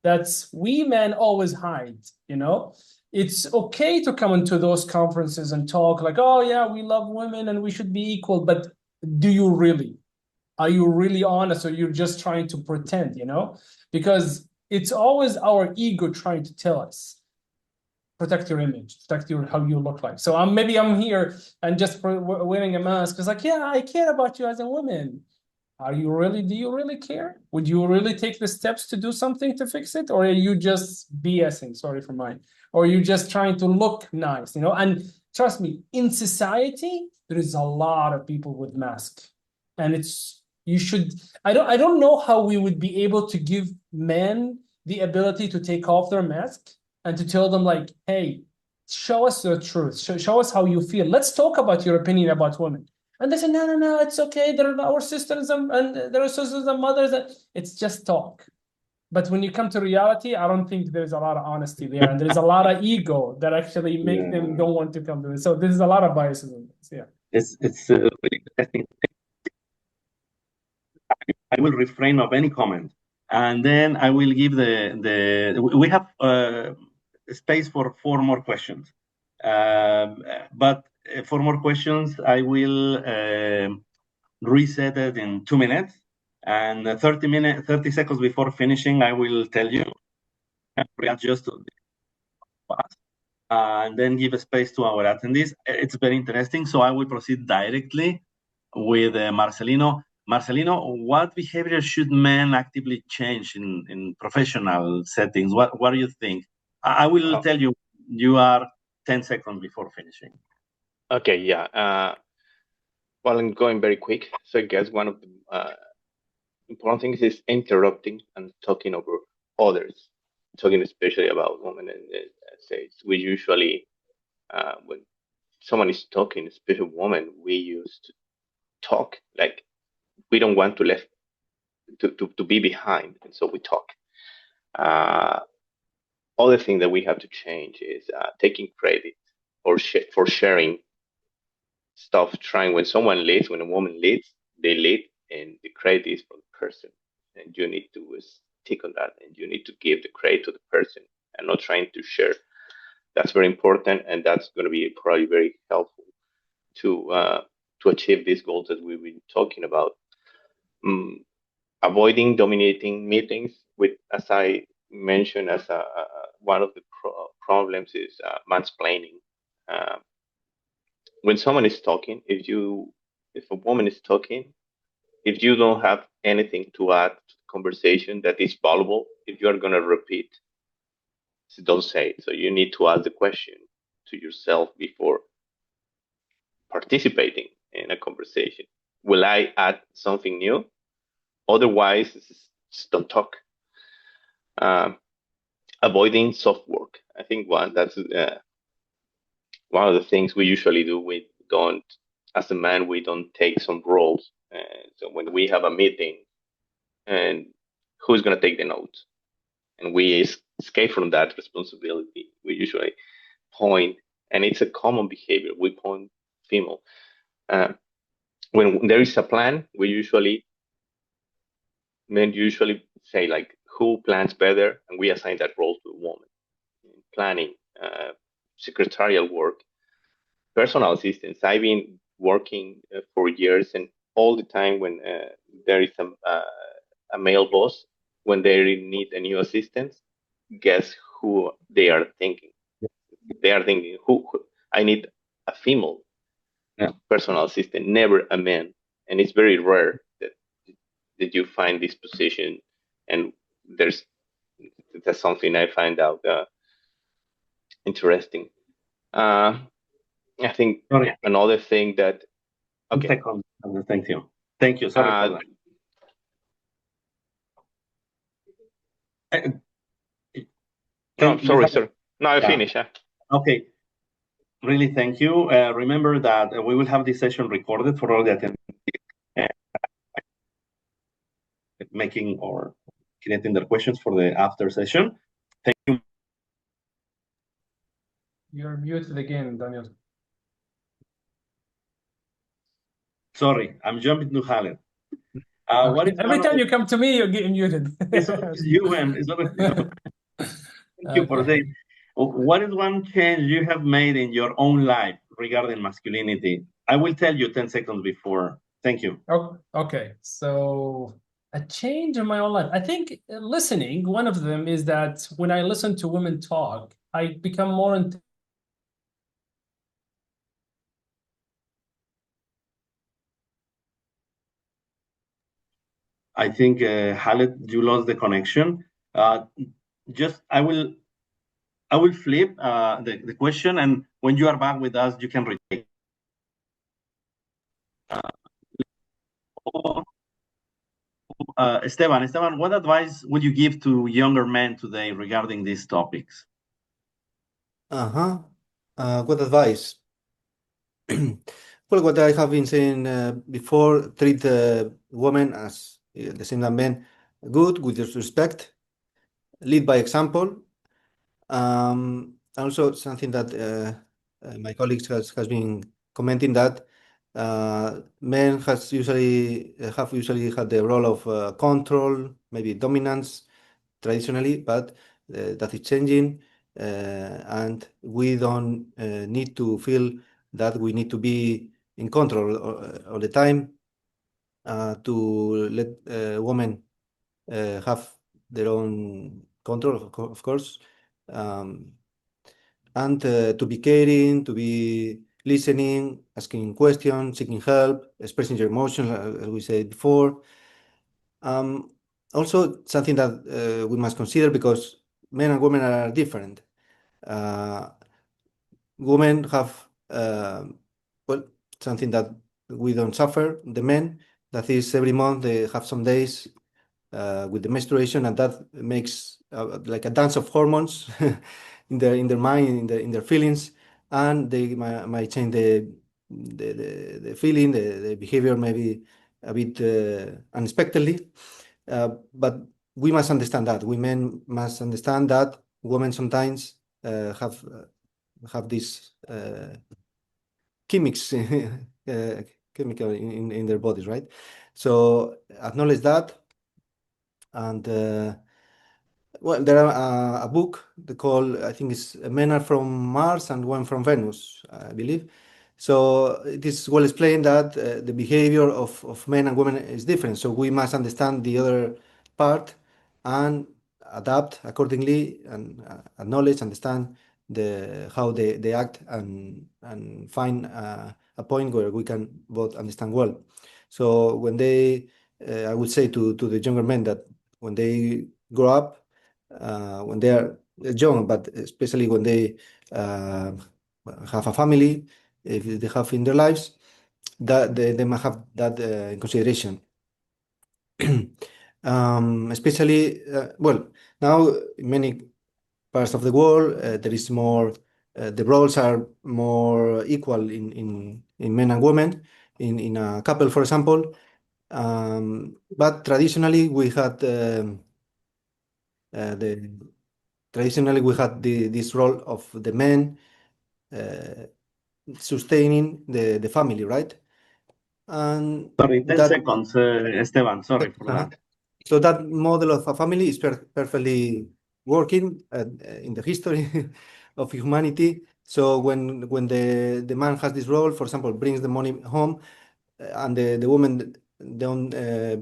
that we men always hide, you know? It's okay to come into those conferences and talk like, oh yeah, we love women and we should be equal, but do you really? Are you really honest, or you're just trying to pretend, you know? Because it's always our ego trying to tell us, protect your image, protect how you look like. So maybe I'm here and just wearing a mask. It's like, yeah, I care about you as a woman. Do you really care? Would you really take the steps to do something to fix it? Or are you just BSing, sorry for mine, or are you just trying to look nice, you know? And trust me, in society, there is a lot of people with masks. And I don't know how we would be able to give men the ability to take off their mask and to tell them like, hey, show us the truth. Show us how you feel. Let's talk about your opinion about women. And they say, no, it's okay. They're our sisters and there are sisters and mothers. It's just talk. But when you come to reality, I don't think there's a lot of honesty there. And there's a lot of ego that actually make them don't want to come to it. So there's a lot of biases in this. Yeah. It's really interesting. I will refrain of any comment, and then I will give we have space for 4 more questions. But 4 more questions, I will reset it in 2 minutes, and 30 seconds before finishing, I will tell you, readjust to fast, and then give a space to our attendees. It's very interesting, so I will proceed directly with Marcelino. Marcelino, what behavior should men actively change in professional settings? What do you think? I will tell you, you are 10 seconds before finishing. Okay, yeah. Well, I'm going very quick. So I guess one of the important things is interrupting and talking over others, talking especially about women and says we usually, when someone is talking, especially a woman, we used to talk like we don't want to be behind, and so we talk. Other thing that we have to change is taking credit or for sharing stuff. Trying when someone leads, when a woman leads, they lead, and the credit is for the person, and you need to stick on that, and you need to give the credit to the person and not trying to share. That's very important, and that's going to be probably very helpful to achieve these goals that we've been talking about. Avoiding dominating meetings with, as I mentioned, as one of the problems is mansplaining. When someone is talking, if a woman is talking, if you don't have anything to add to the conversation that is valuable, if you are going to repeat, so don't say it. So you need to ask the question to yourself before participating in a conversation. Will I add something new? Otherwise, just don't talk. Avoiding soft work. I think that's one of the things we usually do. We don't, as a man, we don't take some roles. So when we have a meeting, and who's going to take the notes, and we escape from that responsibility, we usually point, and it's a common behavior. We point female. When there is a plan, men usually say like, who plans better, and we assign that role to a woman. Planning, secretarial work, personal assistance. I've been working for years, and all the time when there is a male boss, when they need a new assistant, guess who they are thinking? They are thinking, who I need a female personal assistant, never a man. And it's very rare that you find this position, and that's something I find out interesting. I think another thing that Thank you. Sorry for that. No, sorry. No, I Yeah. finished. Okay. Really, thank you. Remember that we will have this session recorded for all the attendees, making or creating their questions for the after session. Thank you. You're muted again, Daniel. Sorry, I'm jumping to Khaled. What is Every time you come to me, you're getting muted. It's always you, and it's always you. Thank you for saying. What is one change you have made in your own life regarding masculinity? I will tell you 10 seconds before. Thank you. Oh, okay. So a change in my own life. I think listening, one of them is that when I listen to women talk, I become more I think, Khaled, you lost the connection. Just I will flip the question, and when you are back with us, you can retake. Esteban, what advice would you give to younger men today regarding these topics? What advice? Well, what I have been saying before, treat women as the same as men, good, with respect, lead by example. Also, something that my colleagues has been commenting that men have usually had the role of control, maybe dominance traditionally, but that is changing, and we don't need to feel that we need to be in control all the time, to let women have their own control, of course, and to be caring, to be listening, asking questions, seeking help, expressing your emotions, as we said before. Also, something that we must consider, because men and women are different. Women have, well, something that we don't suffer, the men, that is every month they have some days with the menstruation, and that makes like a dance of hormones in their mind, in their feelings, and they might change the feeling, the behavior, maybe a bit unexpectedly. But we must understand that. We men must understand that women sometimes have this chemics chemical in their bodies, right? So acknowledge that. And well, there are a book they call, I think it's Men Are From Mars and Women From Venus, I believe. So it is well explained that the behavior of men and women is different. So we must understand the other part and adapt accordingly, and acknowledge, understand how they act, and find a point where we can both understand well. So when I would say to the younger men that when they grow up, when they are young, but especially when they have a family, if they have in their lives, that they must have that in consideration. Especially, well, now in many parts of the world, there is more, the roles are more equal in men and women, in a couple, for example. But traditionally, we had this role of the men sustaining the family, right? And Sorry, 10 that seconds, Esteban. Sorry for that. so that model of a family is perfectly working in the history of humanity. So when the man has this role, for example, brings the money home, and the woman don't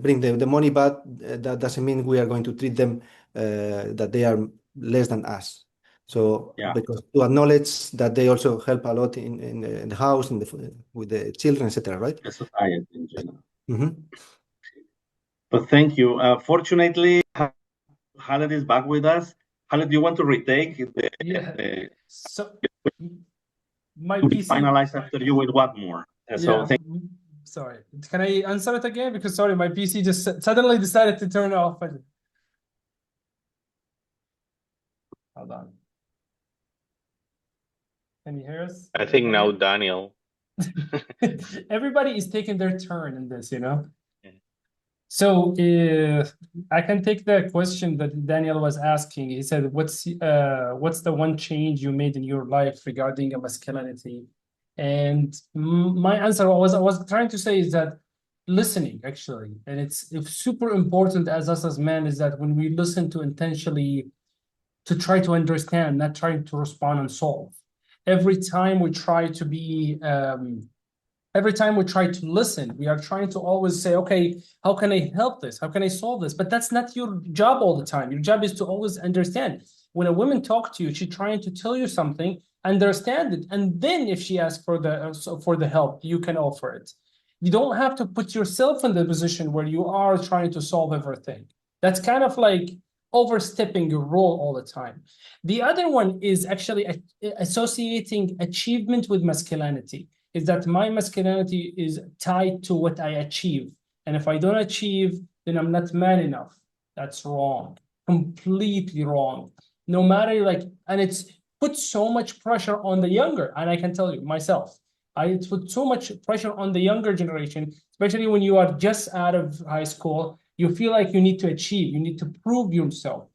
bring the money, but that doesn't mean we are going to treat them that they are less than us. So Yeah. because to acknowledge that they also help a lot in the house, with the children, etc., right? The society in general. Mm-hmm. But thank you. Fortunately, Khaled is back with us. Khaled, do you want to retake So my to be PC finalized after you with what more? So thank sorry. Can I answer it again? Because sorry, my PC just suddenly decided to turn off. Hold on. Can you hear us? I think now Daniel. Everybody is taking their turn in this, you know? Yeah. So I can take the question that Daniel was asking. He said, what's the one change you made in your life regarding masculinity? And my answer I was trying to say is that listening, actually. And it's super important as us as men, is that when we listen to intentionally to try to understand, not trying to respond and solve. Every time we try to be every time we try to listen, we are trying to always say, okay, how can I help this? How can I solve this? But that's not your job all the time. Your job is to always understand. When a woman talks to you, she's trying to tell you something, understand it. And then if she asks for the help, you can offer it. You don't have to put yourself in the position where you are trying to solve everything. That's kind of like overstepping your role all the time. The other one is actually associating achievement with masculinity. Is that my masculinity is tied to what I achieve. And if I don't achieve, then I'm not man enough. That's wrong. Completely wrong. No matter and it's put so much pressure on the younger, and I can tell you myself, I put so much pressure on the younger generation, especially when you are just out of high school. You feel like you need to achieve, you need to prove yourself.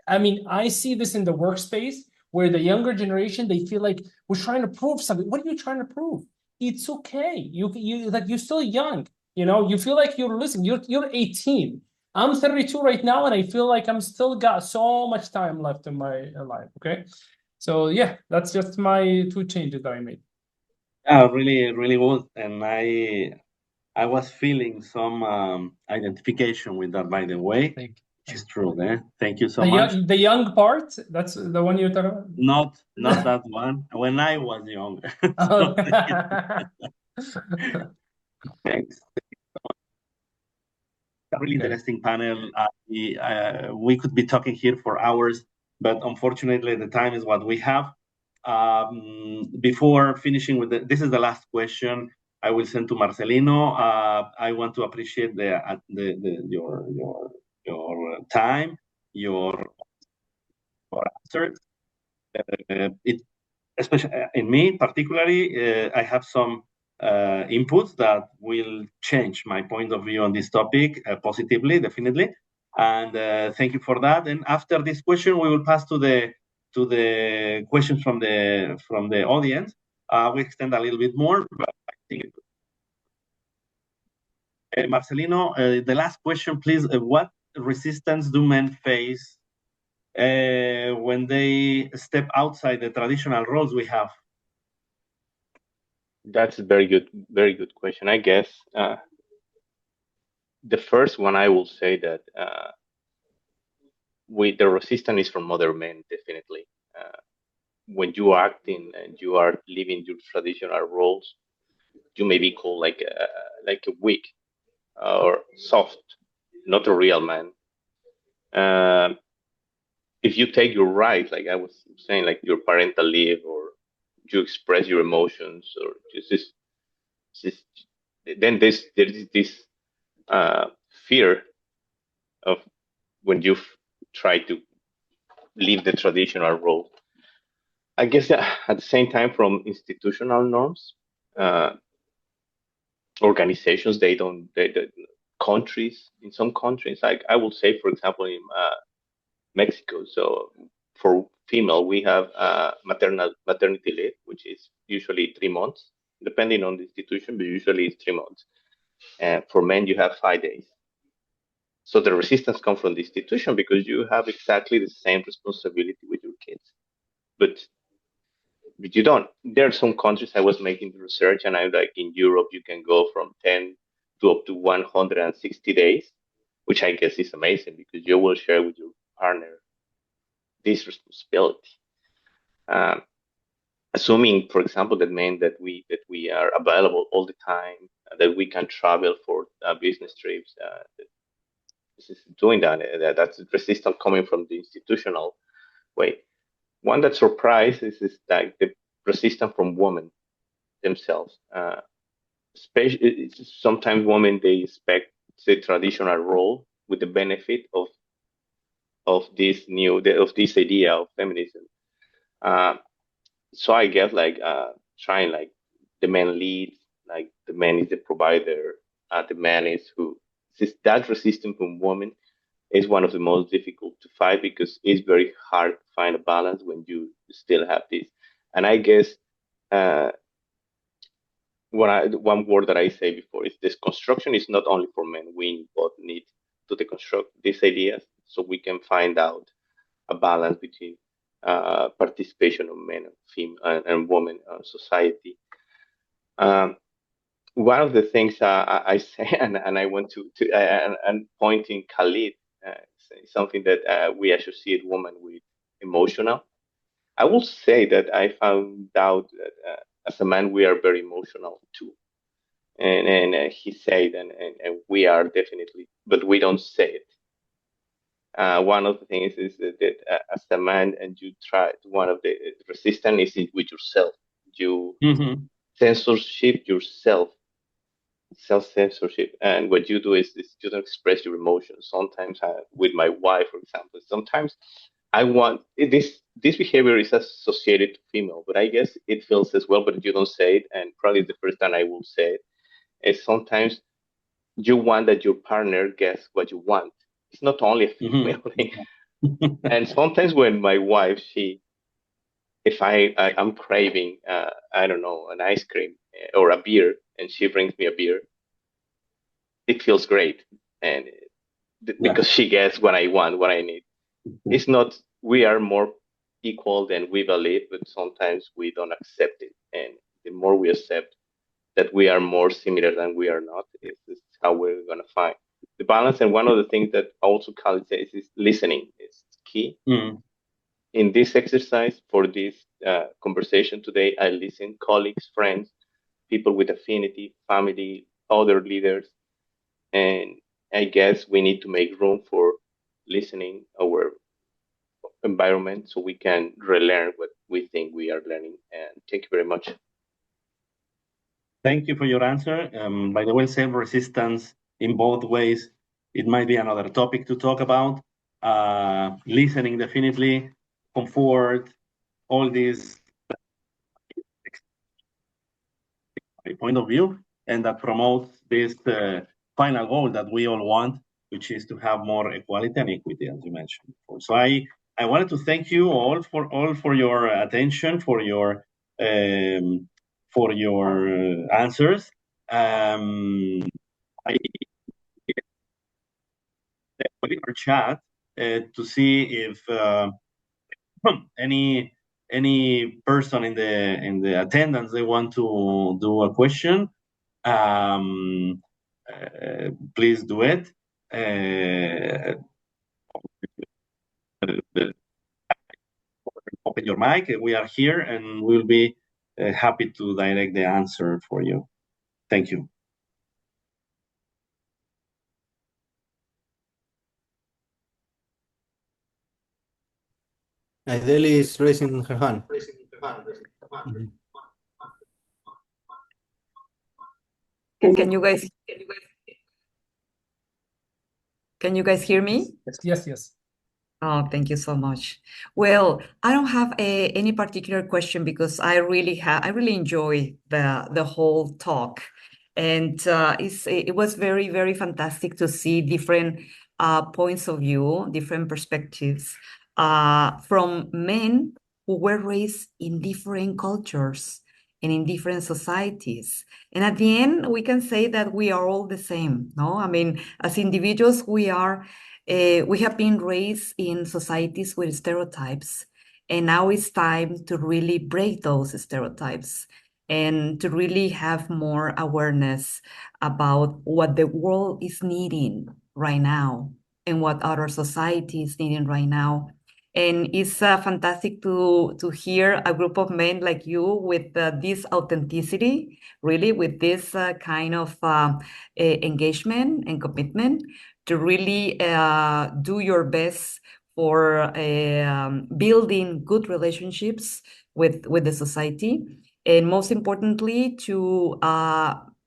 I mean, I see this in the workspace where the younger generation, they feel like we're trying to prove something. What are you trying to prove? It's okay. You're still young. You feel like you're listening. You're 18. I'm 32 right now, and I feel like I'm still got so much time left in my life. Okay. So yeah, that's just my two changes that I made. Yeah, really, really good. And I was feeling some identification with that, by the way. Thank you. Which is true. Thank you so much. The young part, that's the one you're talking about? Not that one. When I was young. Oh. Thanks. A really interesting panel. We could be talking here for hours, but unfortunately, the time is what we have. Before finishing with this is the last question I will send to Marcelino. I want to appreciate your time, your answers. Especially in me particularly, I have some inputs that will change my point of view on this topic positively, definitely. And thank you for that. And after this question, we will pass to the questions from the audience. We extend a little bit more, but I think. Marcelino, the last question, please. What resistance do men face when they step outside the traditional roles we have? That's a very good question. I guess the first one I will say that the resistance is from other men, definitely. When you are acting and you are living your traditional roles, you may be called like a weak or soft, not a real man. If you take your right, like I was saying, like your parental leave, or you express your emotions, or just then there is this fear of when you try to leave the traditional role. I guess at the same time, from institutional norms, organizations, countries, in some countries, like I will say, for example, in Mexico. So for female, we have maternity leave, which is usually 3 months, depending on the institution, but usually it's 3 months. And for men, you have 5 days. So the resistance comes from the institution because you have exactly the same responsibility with your kids, but you don't. There are some countries I was making the research, and I'm like, in Europe, you can go from 10 to up to 160 days, which I guess is amazing because you will share with your partner this responsibility. Assuming, for example, that means that we are available all the time, that we can travel for business trips. This is doing that's resistance coming from the institutional way. One that surprises is like the resistance from women themselves. Especially sometimes women, they expect the traditional role with the benefit of this idea of feminism. So I guess like trying like the man leads, like the man is the provider, the man is who that resistance from women is one of the most difficult to fight because it's very hard to find a balance when you still have this. And I guess uh, one word that I say before is this construction is not only for men. We both need to deconstruct these ideas so we can find out a balance between participation of men and female and women in society. Um, One of the things I say, and I want to and pointing Khalid, something that we associate women with emotional. I will say that I found out that as a man we are very emotional too, and he said, and we are definitely, but we don't say it. One of the things is that as a man, and you try one of the resistance is it with yourself. You Mm-hmm. censorship yourself, self censorship, and what you do is you don't express your emotions. Sometimes, with my wife, for example, sometimes I want this behavior is associated to female, but I guess it feels as well, but you don't say it, and probably the first time I will say it is sometimes you want that your partner gets what you want. It's not only a female thing. And sometimes when my wife, if I'm craving, I don't know, an ice cream or a beer, and she brings me a beer, it feels great, and because she gets what I want, what I need. It's not we are more equal than we believe, but sometimes we don't accept it, and the more we accept that we are more similar than we are not, is how we're gonna find the balance. And one of the things that also Khalid says is listening is key. Mm. In this exercise for this conversation today, I listen colleagues, friends, people with affinity, family, other leaders, and I guess we need to make room for listening our environment so we can relearn what we think we are learning. And thank you very much. Thank you for your answer. By the way, self-resistance in both ways, it might be another topic to talk about. Listening, definitely, comfort, all these point of view, and that promotes this final goal that we all want, which is to have more equality and equity, as you mentioned before. So I wanted to thank you all for your attention, for your answers. I put in our chat to see if any person in the attendance they want to do a question. Um, Please do it. Open your mic. We are here, and we'll be happy to direct the answer for you. Thank you. Ideli is raising her hand. Can you guys hear me? Yes. Oh, thank you so much. Well, I don't have any particular question because I really enjoy the whole talk, and it was very, very fantastic to see different points of view, different perspectives from men who were raised in different cultures and in different societies. And at the end, we can say that we are all the same, no? I mean, as individuals, we have been raised in societies with stereotypes, and now it's time to really break those stereotypes and to really have more awareness about what the world is needing right now and what other society is needing right now. And it's fantastic to hear a group of men like you with this authenticity, really with this kind of engagement and commitment to really do your best for building good relationships with the society, and most importantly, to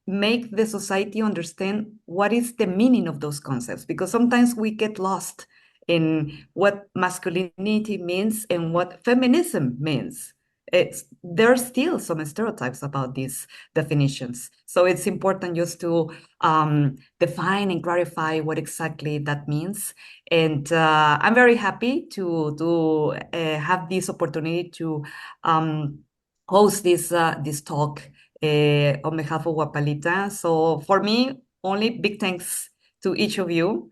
make the society understand what is the meaning of those concepts, because sometimes we get lost in what masculinity means and what feminism means. there are still some stereotypes about these definitions. So it's important just to define and clarify what exactly that means. And I'm very happy to have this opportunity to host this talk on behalf of Wapalita. So for me, only big thanks to each of you.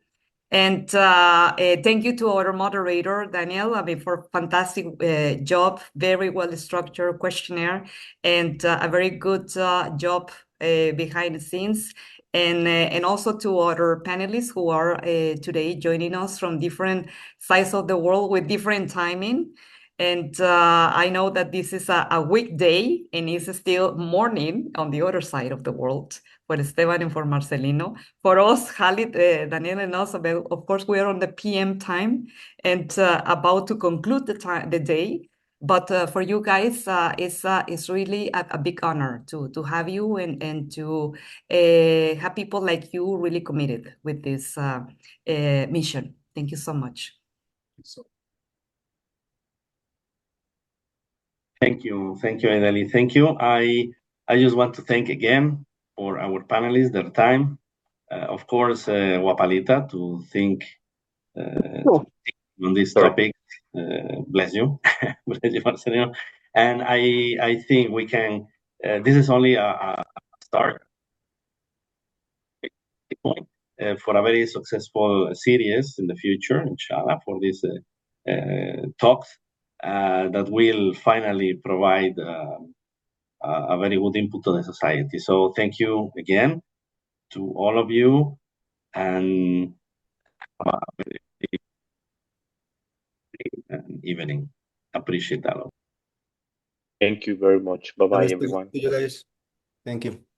And thank you to our moderator, Daniel, for fantastic job, very well-structured questionnaire, and a very good job behind the scenes. And also to our panelists who are today joining us from different sides of the world with different timing. And I know that this is a weekday and it's still morning on the other side of the world for Esteban and for Marcelino. For us, Khalid, Daniel, and us, of course, we are on the PM time and about to conclude the day. But for you guys, it's really a big honor to have you and to have people like you really committed with this mission. Thank you so much. Thank you, Idali. Thank you. I just want to thank again for our panelists, their time. Of course, Wapalita, to think on this topic. Bless you, bless you, Marcelino. And I think we can. This is only a start point for a very successful series in the future, inshallah, for these talks that will finally provide a very good input to the society. So thank you again to all of you, and evening. Appreciate that. Thank you very much. Bye bye, Nice to everyone. see you guys. Thank you.